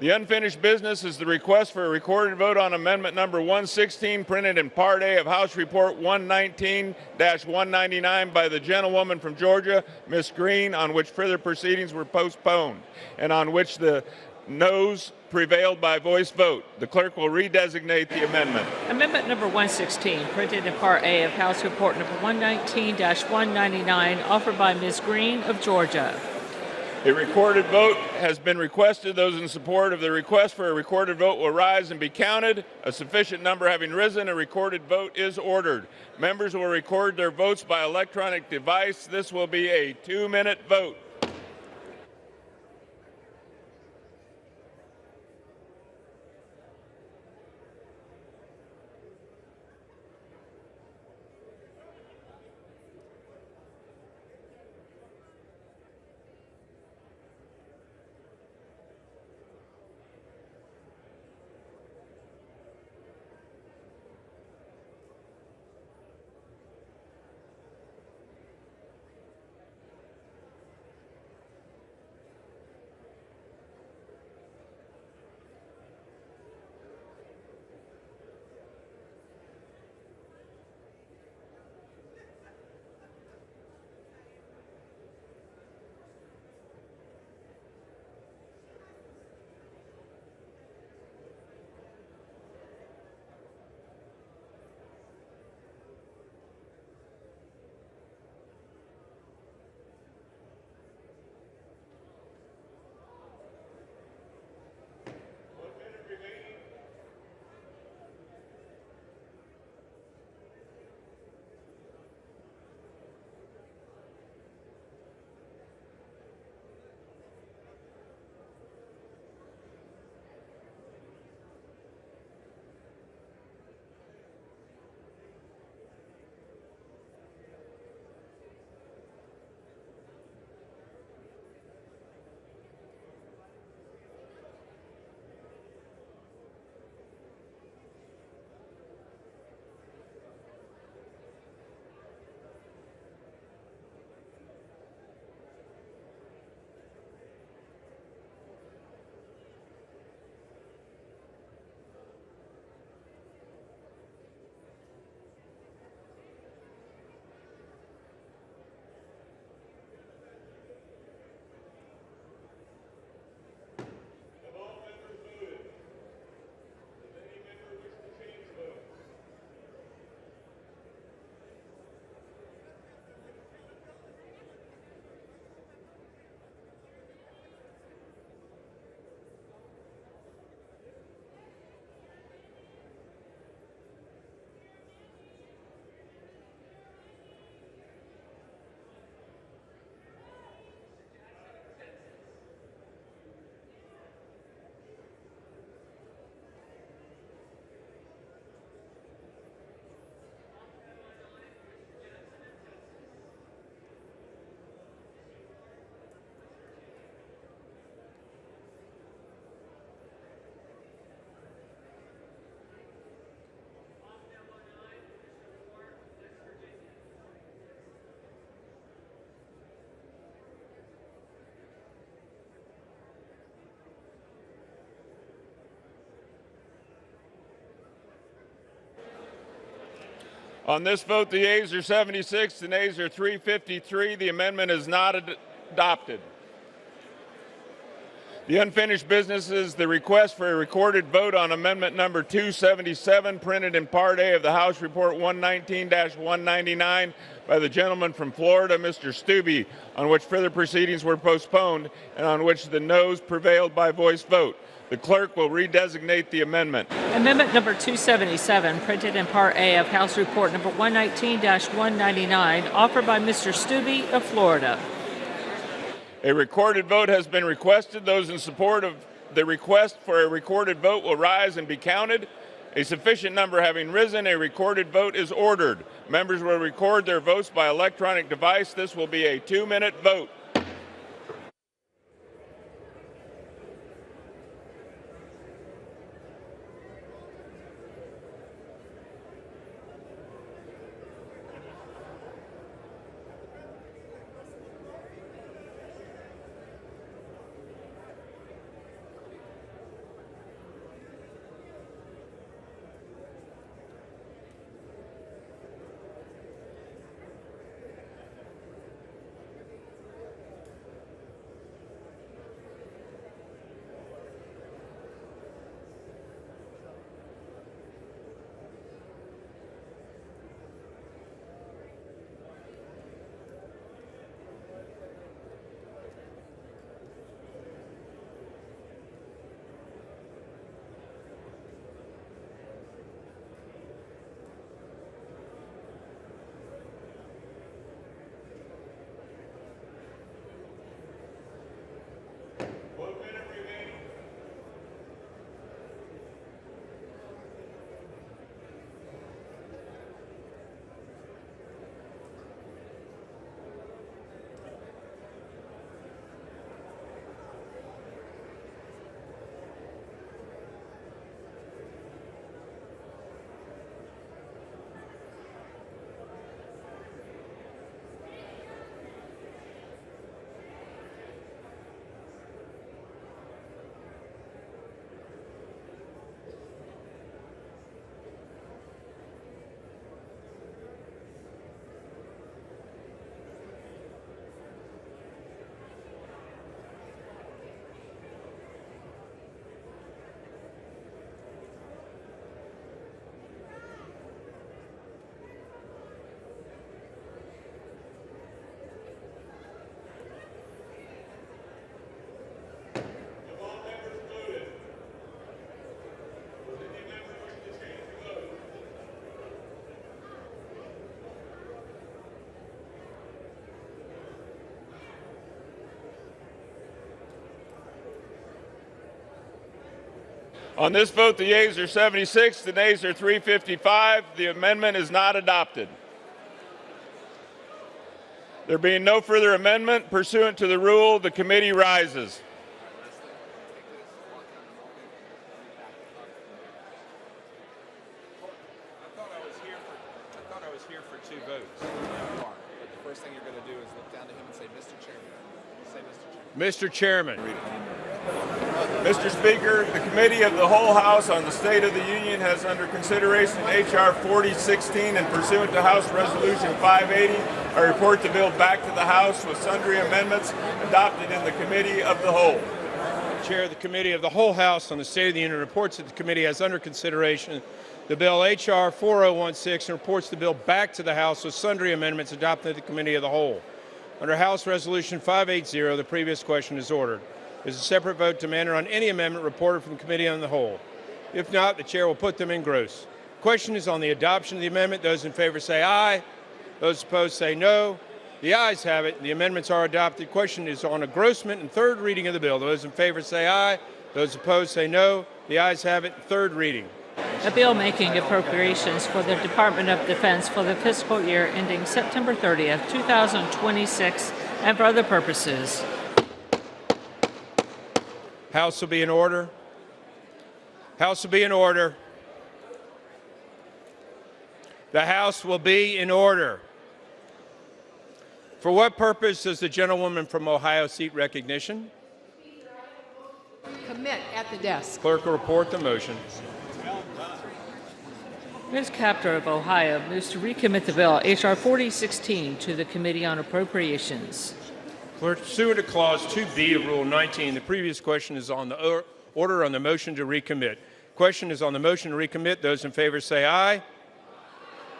The unfinished business is the request for a recorded vote on amendment number 116, printed in Part A of House Report 119-199 by the gentlewoman from Georgia, Ms. Green, on which further proceedings were postponed, and on which the noes prevailed by voice vote. The clerk will redesignate the amendment. Amendment number 116, printed in Part A of House Report number 119-199, offered by Ms. Green of Georgia. A recorded vote has been requested. Those in support of the request for a recorded vote will rise and be counted. A sufficient number having risen, a recorded vote is ordered. Members will record their votes by electronic device. This will be a 2-minute vote. On this vote, the yeas are 76, the nays are 353. The amendment is not adopted. The unfinished business is the request for a recorded vote on amendment number 277, printed in Part A of the House Report 119-199 by the gentleman from Florida, Mr. Stubbe, on which further proceedings were postponed and on which the noes prevailed by voice vote. The clerk will redesignate the amendment. Amendment number 277, printed in Part A of House Report number 119-199, offered by Mr. Stubbe of Florida. A recorded vote has been requested. Those in support of the request for a recorded vote will rise and be counted. A sufficient number having risen, a recorded vote is ordered. Members will record their votes by electronic device. This will be a 2-minute vote. On this vote, the yeas are 76, the nays are 355. The amendment is not adopted. There being no further amendment, pursuant to the rule, the committee rises. I thought I was here for 2 votes. But the first thing you're going to do is look down to him and say, Mr. Chairman. Say, Mr. Chairman. Mr. Chairman. Mr. Speaker, the Committee of the Whole House on the State of the Union has under consideration H.R. 4016 and pursuant to House Resolution 580, I report the bill back to the House with sundry amendments adopted in the Committee of the Whole. Chair of the Committee of the Whole House on the State of the Union reports that the committee has under consideration the bill H.R. 4016 and reports the bill back to the House with sundry amendments adopted in the Committee of the Whole. Under House Resolution 580, the previous question is ordered. There's a separate vote demanded on any amendment reported from the Committee on the Whole. If not, the Chair will put them in gross. Question is on the adoption of the amendment. Those in favor say aye. Those opposed say no. The ayes have it. The amendments are adopted. Question is on engrossment and third reading of the bill. Those in favor say aye. Those opposed say no. The ayes have it. Third reading. A bill making appropriations for the Department of Defense for the fiscal year ending September 30th, 2026, and for other purposes. House will be in order. House will be in order. The House will be in order. For what purpose does the gentlewoman from Ohio seek recognition? Commit at the desk. Clerk will report the motion. Ms. Captor of Ohio moves to recommit the bill H.R. 4016 to the Committee on Appropriations. Pursuant to Clause 2B of Rule 19, the previous question is on the order on the motion to recommit. Question is on the motion to recommit. Those in favor say aye.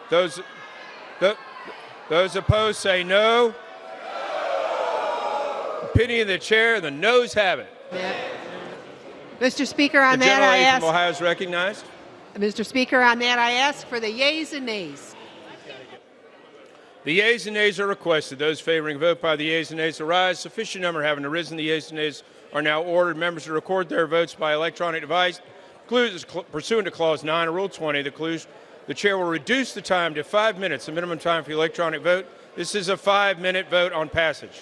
Those opposed say no. Opinion of the chair, the noes have it. Mr. Speaker, on the that I gentlelady ask. from Ohio is recognized. Mr. Speaker, on that I ask for the yeas and nays. The yeas and nays are requested. Those favoring a vote by the yeas and nays arise. Sufficient number having arisen. The yeas and nays are now ordered. Members to record their votes by electronic device. Pursuant to Clause 9 of Rule 20, the chair will reduce the time to 5 minutes, the minimum time for the electronic vote. This is a 5-minute vote on passage.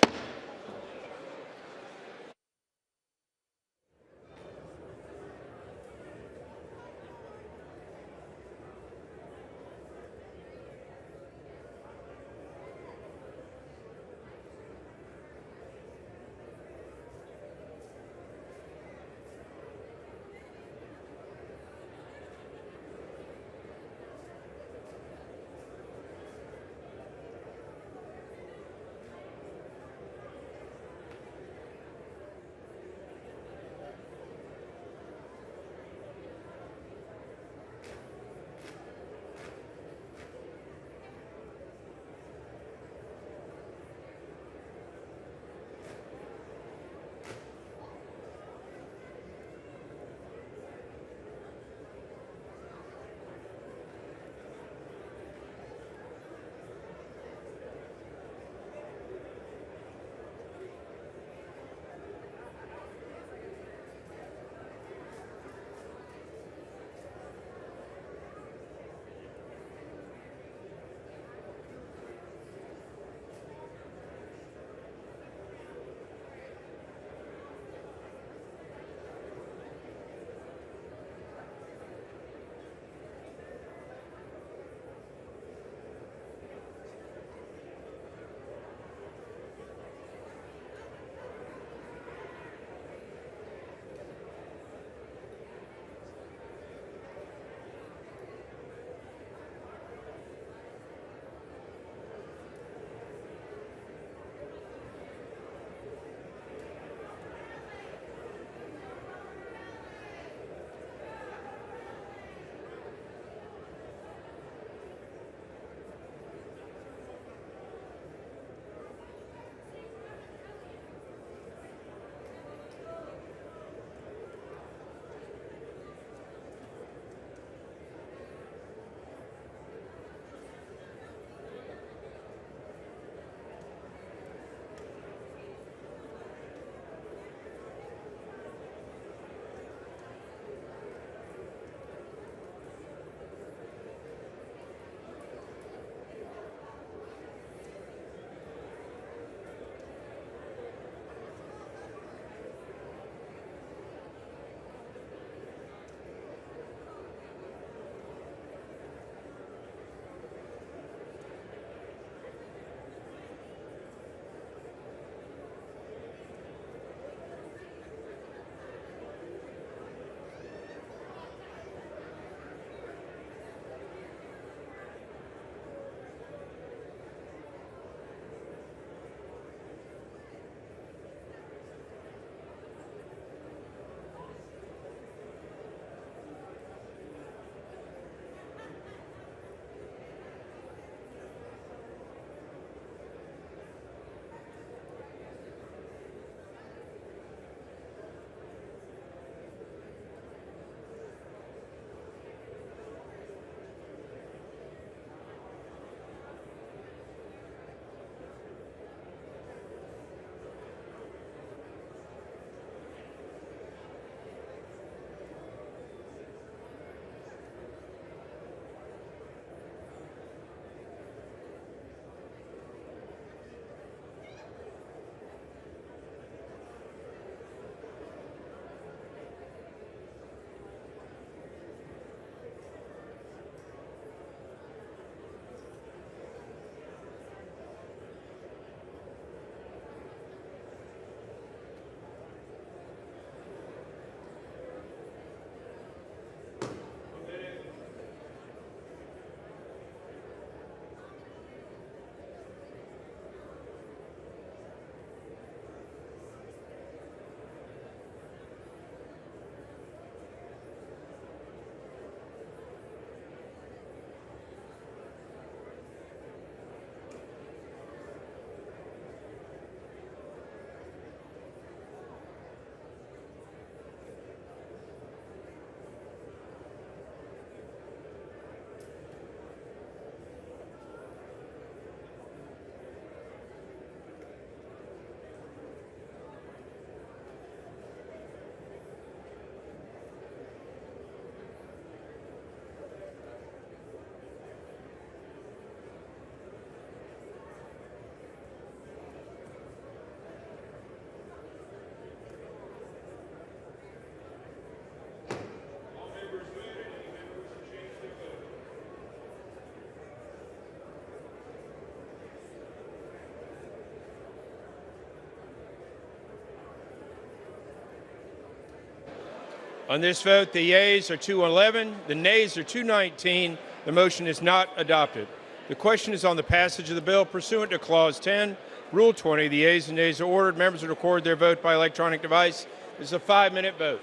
On this vote, the yeas are 211, the nays are 219. The motion is not adopted. The question is on the passage of the bill pursuant to Clause 10, Rule 20. The yeas and nays are ordered. Members will record their vote by electronic device. This is a 5-minute vote.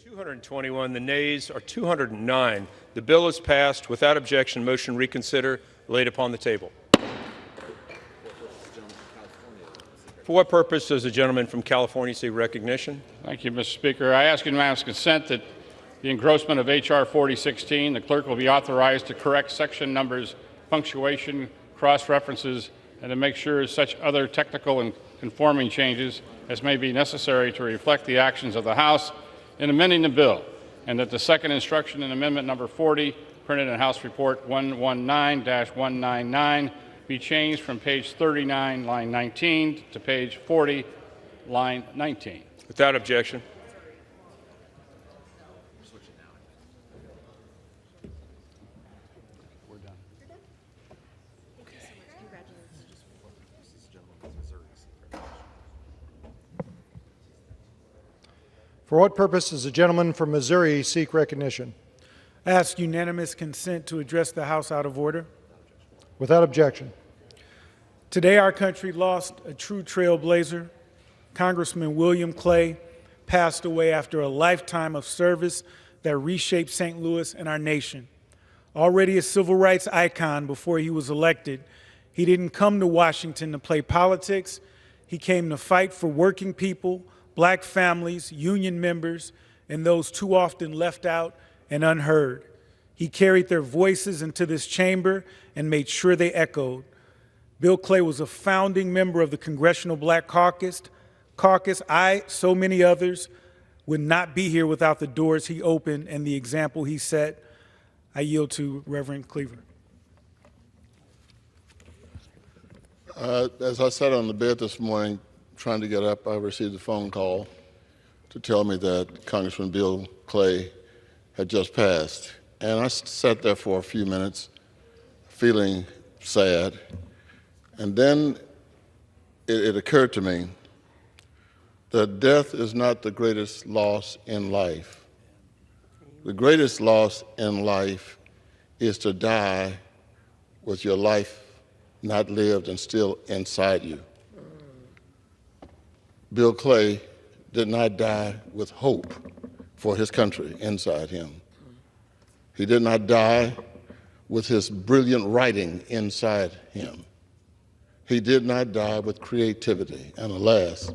221. The nays are 209. The bill is passed without objection. Motion reconsider laid upon the table. For what purpose does the gentleman from California seek recognition? Thank you, Mr. Speaker. I ask unanimous consent that the engrossment of H.R. 4016, the clerk will be authorized to correct section numbers, punctuation, cross-references, and to make sure such other technical and conforming changes as may be necessary to reflect the actions of the House in amending the bill, and that the second instruction in Amendment Number 40, printed in House Report 119-199, be changed from page 39, line 19, to page 40, line 19. Without objection. For what purpose does the gentleman from Missouri seek recognition? I ask unanimous consent to address the House out of order. Without objection. Today, our country lost a true trailblazer. Congressman William Clay passed away after a lifetime of service that reshaped St. Louis and our nation. Already a civil rights icon before he was elected, he didn't come to Washington to play politics. He came to fight for working people, black families, union members, and those too often left out and unheard. He carried their voices into this chamber and made sure they echoed. Bill Clay was a founding member of the Congressional Black Caucus. I, so many others, would not be here without the doors he opened and the example he set. I yield to Reverend Cleaver. As I sat on the bed this morning trying to get up, I received a phone call to tell me that Congressman Bill Clay had just passed. And I sat there for a few minutes feeling sad. And then it occurred to me that death is not the greatest loss in life. The greatest loss in life is to die with your life not lived and still inside you. Bill Clay did not die with hope for his country inside him. He did not die with his brilliant writing inside him. He did not die with creativity. And alas,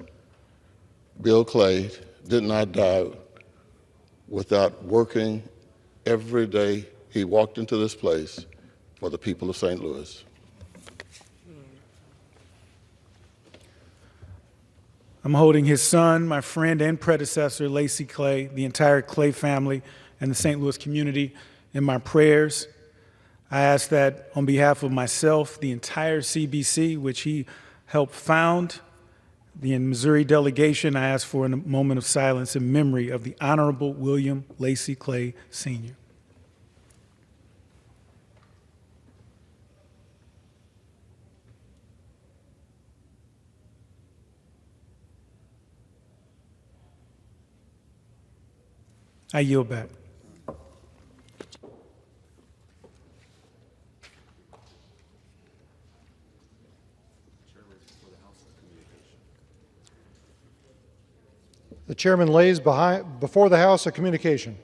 Bill Clay did not die without working every day he walked into this place for the people of St. Louis. I'm holding his son, my friend and predecessor, Lacey Clay, the entire Clay family, and the St. Louis community in my prayers. I ask that on behalf of myself, the entire CBC, which he helped found, the Missouri delegation, I ask for a moment of silence in memory of the Honorable William Lacey Clay, Sr. I yield back. The chairman lays before the House a communication.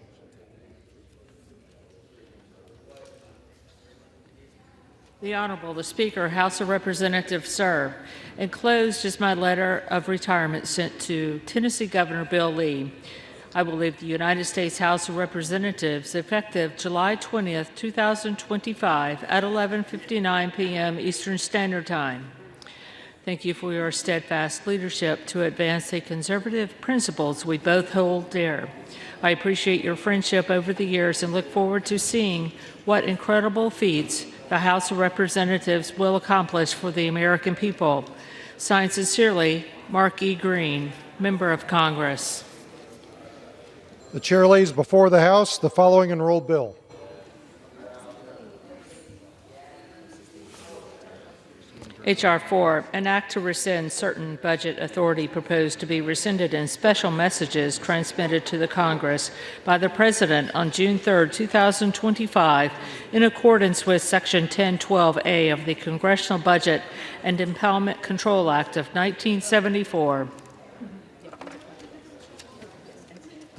The Honorable, the Speaker, House of Representatives, sir. Enclosed is my letter of retirement sent to Tennessee Governor Bill Lee. I will leave the United States House of Representatives effective July 20th, 2025 at 11:59 p.m. Eastern Standard Time. Thank you for your steadfast leadership to advance the conservative principles we both hold dear. I appreciate your friendship over the years and look forward to seeing what incredible feats the House of Representatives will accomplish for the American people. Signed sincerely, Mark E. Green, Member of Congress. The chair lays before the House the following enrolled bill. H.R. 4, an act to rescind certain budget authority proposed to be rescinded in special messages transmitted to the Congress by the President on June 3, 2025, in accordance with Section 1012A of the Congressional Budget and Impoundment Control Act of 1974.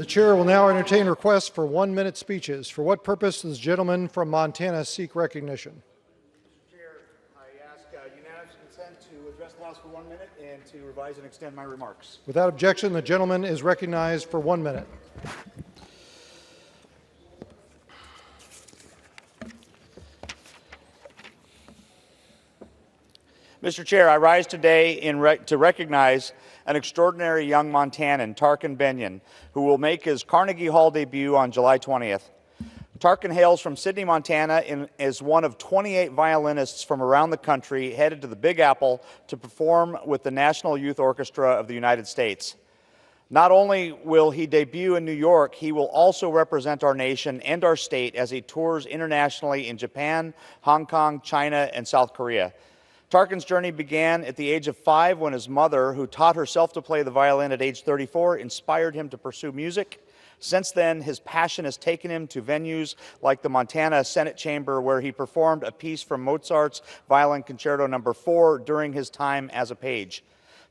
The chair will now entertain requests for 1-minute speeches. For what purpose does the gentleman from Montana seek recognition? Mr. Chair, I ask unanimous consent to address the House for 1 minute and to revise and extend my remarks. Without objection, the gentleman is recognized for 1 minute. Mr. Chair, I rise today to recognize an extraordinary young Montanan, Tarkan Benyon, who will make his Carnegie Hall debut on July 20th. Tarkan hails from Sydney, Montana, and is one of 28 violinists from around the country headed to the Big Apple to perform with the National Youth Orchestra of the United States. Not only will he debut in New York, he will also represent our nation and our state as he tours internationally in Japan, Hong Kong, China, and South Korea. Tarkan's journey began at the age of 5 when his mother, who taught herself to play the violin at age 34, inspired him to pursue music. Since then, his passion has taken him to venues like the Montana Senate Chamber, where he performed a piece from Mozart's Violin Concerto No. 4 during his time as a page.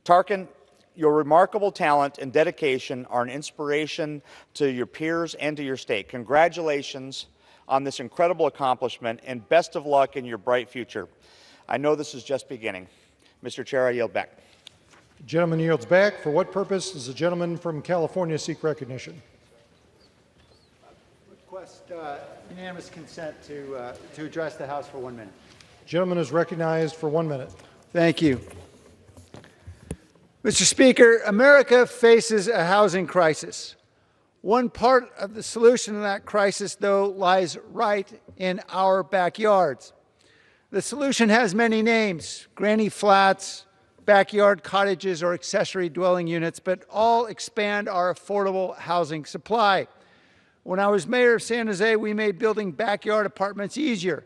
Tarkan, your remarkable talent and dedication are an inspiration to your peers and to your state. Congratulations on this incredible accomplishment, and best of luck in your bright future. I know this is just beginning. Mr. Chair, I yield back. The gentleman yields back. For what purpose does the gentleman from California seek recognition? Request unanimous consent to address the House for 1 minute. The gentleman is recognized for 1 minute. Thank you. Mr. Speaker, America faces a housing crisis. One part of the solution to that crisis, though, lies right in our backyards. The solution has many names: granny flats, backyard cottages, or accessory dwelling units, but all expand our affordable housing supply. When I was mayor of San Jose, we made building backyard apartments easier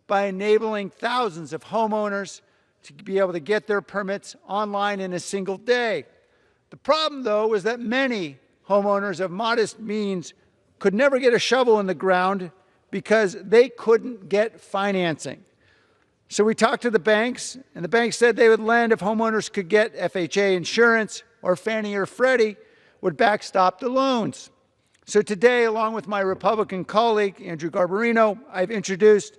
by enabling thousands of homeowners to be able to get their permits online in a single day. The problem, though, was that many homeowners of modest means could never get a shovel in the ground because they couldn't get financing. So we talked to the banks, and the banks said they would lend if homeowners could get FHA insurance, or Fannie or Freddie would backstop the loans. So today, along with my Republican colleague, Andrew Garbarino, I've introduced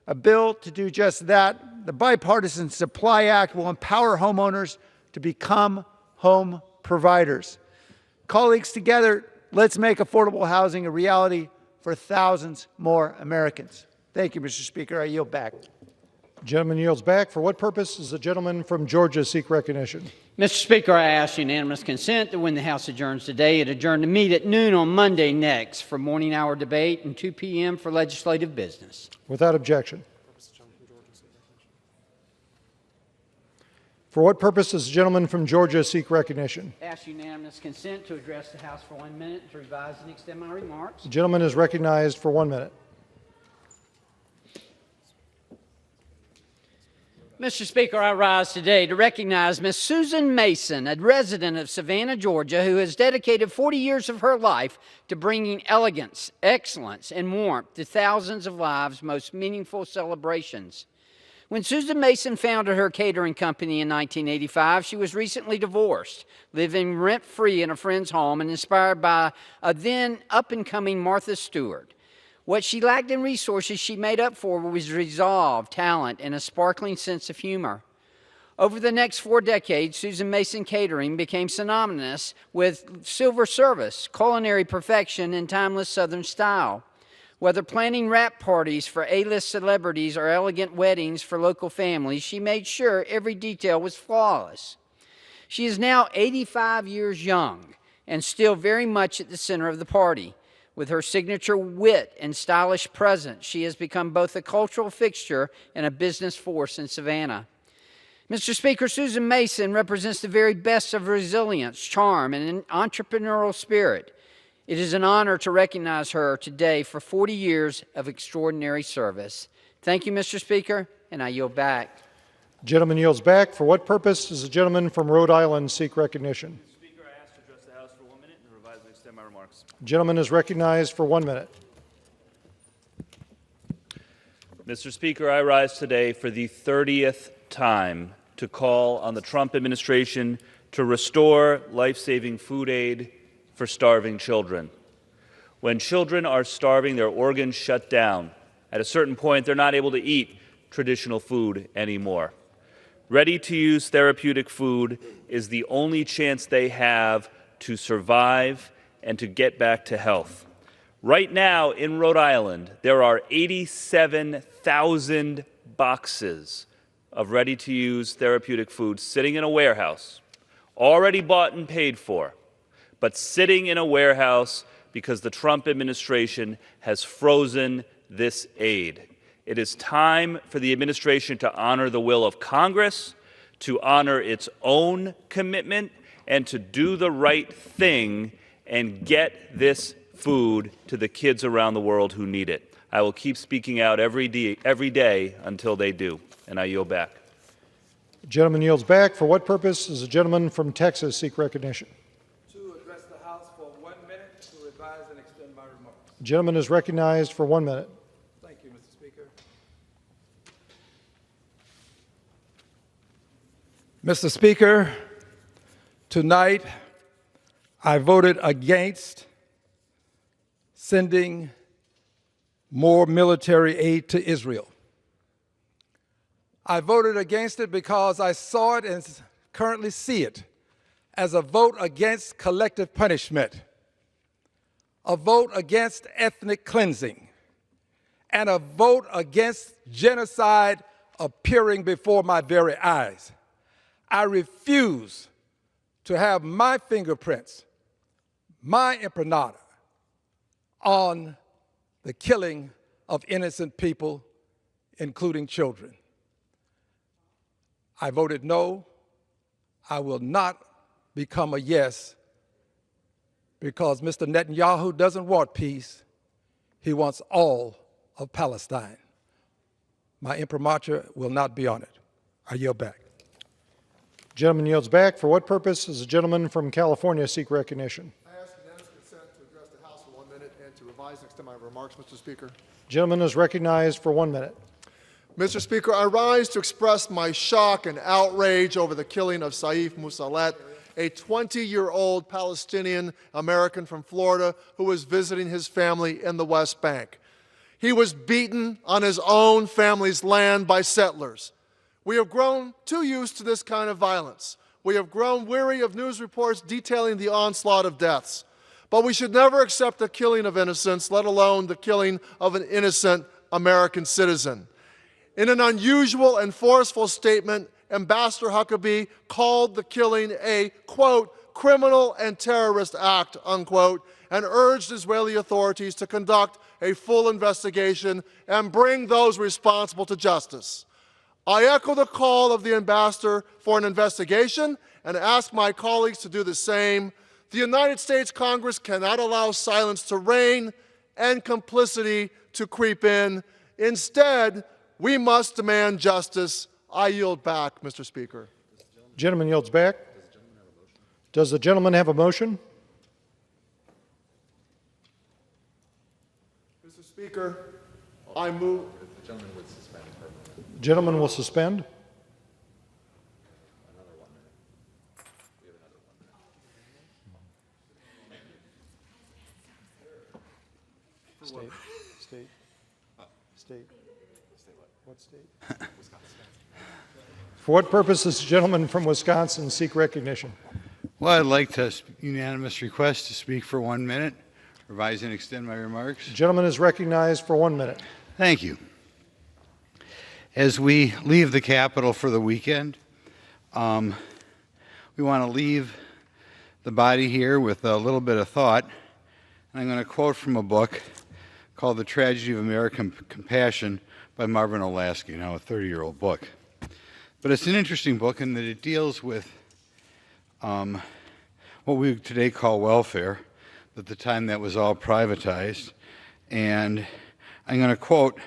a bill to do just that. The Bipartisan Supply Act will empower homeowners to become home providers. Colleagues, together, let's make affordable housing a reality for thousands more Americans. Thank you, Mr. Speaker. I yield back. The gentleman yields back. For what purpose does the gentleman from Georgia seek recognition? Mr. Speaker, I ask unanimous consent that when the House adjourns today, it adjourn to meet at noon on Monday next for morning hour debate and 2 p.m. for legislative business. Without objection. For what purpose does the gentleman from Georgia seek recognition? Ask unanimous consent to address the House for 1 minute to revise and extend my remarks. The gentleman is recognized for 1 minute. Mr. Speaker, I rise today to recognize Ms. Susan Mason, a resident of Savannah, Georgia, who has dedicated 40 years of her life to bringing elegance, excellence, and warmth to thousands of lives' most meaningful celebrations. When Susan Mason founded her catering company in 1985, she was recently divorced, living rent-free in a friend's home and inspired by a then up-and-coming Martha Stewart. What she lacked in resources, she made up for with resolve, talent, and a sparkling sense of humor. Over the next 4 decades, Susan Mason Catering became synonymous with silver service, culinary perfection, and timeless Southern style. Whether planning wrap parties for A-list celebrities or elegant weddings for local families, she made sure every detail was flawless. She is now 85 years young and still very much at the center of the party. With her signature wit and stylish presence, she has become both a cultural fixture and a business force in Savannah. Mr. Speaker, Susan Mason represents the very best of resilience, charm, and an entrepreneurial spirit. It is an honor to recognize her today for 40 years of extraordinary service. Thank you, Mr. Speaker, and I yield back. The gentleman yields back. For what purpose does the gentleman from Rhode Island seek recognition? The gentleman is recognized for 1 minute. Mr. Speaker, I rise today for the 30th time to call on the Trump administration to restore life-saving food aid for starving children. When children are starving, their organs shut down. At a certain point, they're not able to eat traditional food anymore. Ready-to-use therapeutic food is the only chance they have to survive and to get back to health. Right now in Rhode Island, there are 87,000 boxes of ready-to-use therapeutic food sitting in a warehouse, already bought and paid for, but sitting in a warehouse because the Trump administration has frozen this aid. It is time for the administration to honor the will of Congress, to honor its own commitment, and to do the right thing and get this food to the kids around the world who need it. I will keep speaking out every day until they do, and I yield back. The gentleman yields back. For what purpose does the gentleman from Texas seek recognition? To address the House for 1 minute to revise and extend my remarks. The gentleman is recognized for 1 minute. Thank you, Mr. Speaker. Mr. Speaker, tonight I voted against sending more military aid to Israel. I voted against it because I saw it and currently see it as a vote against collective punishment, a vote against ethnic cleansing, and a vote against genocide appearing before my very eyes. I refuse to have my fingerprints, my imprimatur, on the killing of innocent people, including children. I voted no. I will not become a yes because Mr. Netanyahu doesn't want peace. He wants all of Palestine. My imprimatur will not be on it. I yield back. Gentleman yields back. For what purpose does the gentleman from California seek recognition? I ask unanimous consent to address the House for 1 minute and to revise and extend my remarks, Mr. Speaker. Gentleman is recognized for 1 minute. Mr. Speaker, I rise to express my shock and outrage over the killing of Saif Moussalet, a 20-year-old Palestinian American from Florida who was visiting his family in the West Bank. He was beaten on his own family's land by settlers. We have grown too used to this kind of violence. We have grown weary of news reports detailing the onslaught of deaths. But we should never accept the killing of innocents, let alone the killing of an innocent American citizen. In an unusual and forceful statement, Ambassador Huckabee called the killing a, quote, criminal and terrorist act, unquote, and urged Israeli authorities to conduct a full investigation and bring those responsible to justice. I echo the call of the ambassador for an investigation and ask my colleagues to do the same. The United States Congress cannot allow silence to reign and complicity to creep in. Instead, we must demand justice. I yield back, Mr. Speaker. Gentleman yields back. Does the gentleman have a motion? Mr. Speaker, I move. The gentleman would suspend permanently. Gentleman will suspend. Another 1 minute. We have another 1 minute. State. What state? Wisconsin. For what purpose does the gentleman from Wisconsin seek recognition? Well, I'd like to unanimous request to speak for 1 minute, revise and extend my remarks. The gentleman is recognized for 1 minute. Thank you. As we leave the Capitol for the weekend, we want to leave the body here with a little bit of thought. And I'm going to quote from a book called The Tragedy of American Compassion by Marvin Olasky, now a 30-year-old book. But it's an interesting book in that it deals with what we today call welfare, at the time that was all privatized. And I'm going to quote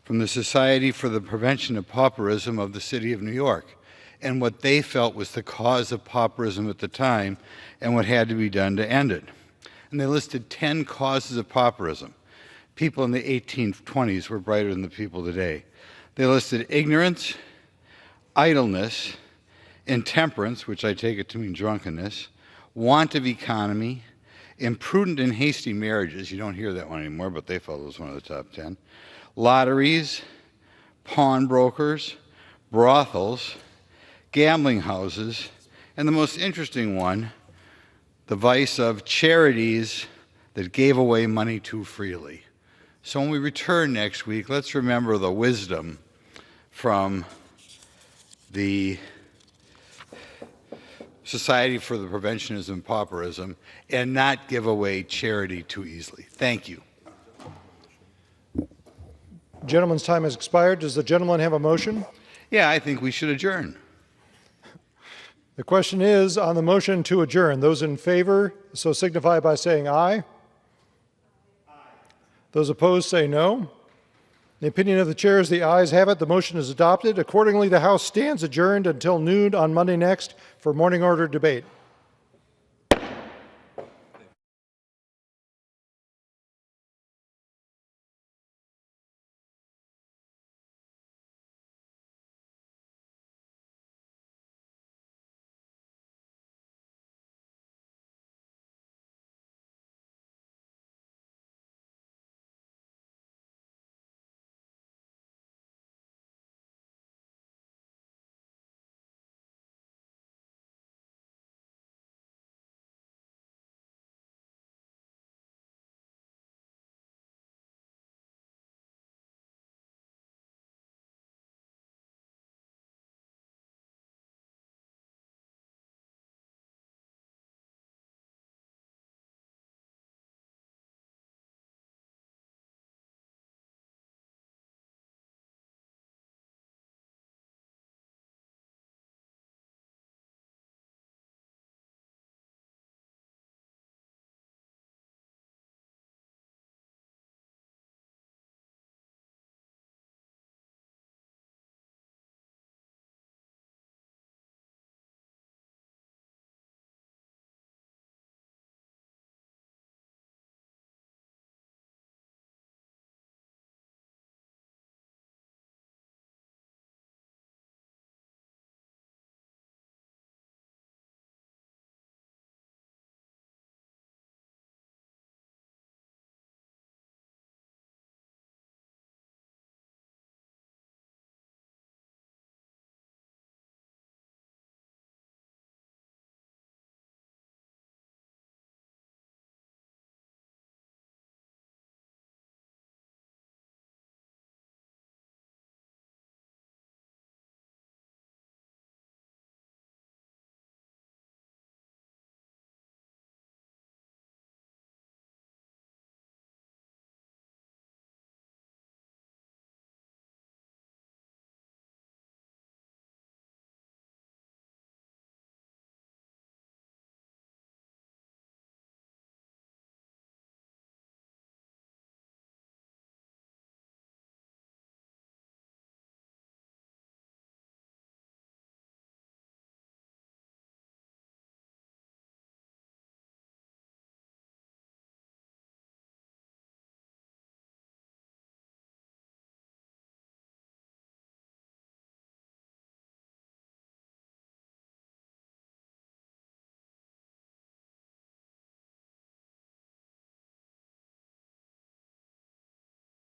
from the Society for the Prevention of Pauperism of the City of New York, and what they felt was the cause of pauperism at the time and what had to be done to end it. And they listed 10 causes of pauperism. People in the 1820s were brighter than the people today. They listed ignorance, idleness, intemperance, which I take it to mean drunkenness, want of economy, imprudent and hasty marriages, you don't hear that one anymore, but they felt it was one of the top 10, lotteries, pawnbrokers, brothels, gambling houses, and the most interesting one, the vice of charities that gave away money too freely. So when we return next week, let's remember the wisdom from the Society for the Prevention of Pauperism and not give away charity too easily. Thank you. Gentleman's time has expired. Does the gentleman have a motion? Yeah, I think we should adjourn. The question is on the motion to adjourn. Those in favor, so signify by saying aye. Aye. Those opposed say no. In the opinion of the chair is the ayes have it. The motion is adopted. Accordingly, the House stands adjourned until noon on Monday next for morning order debate.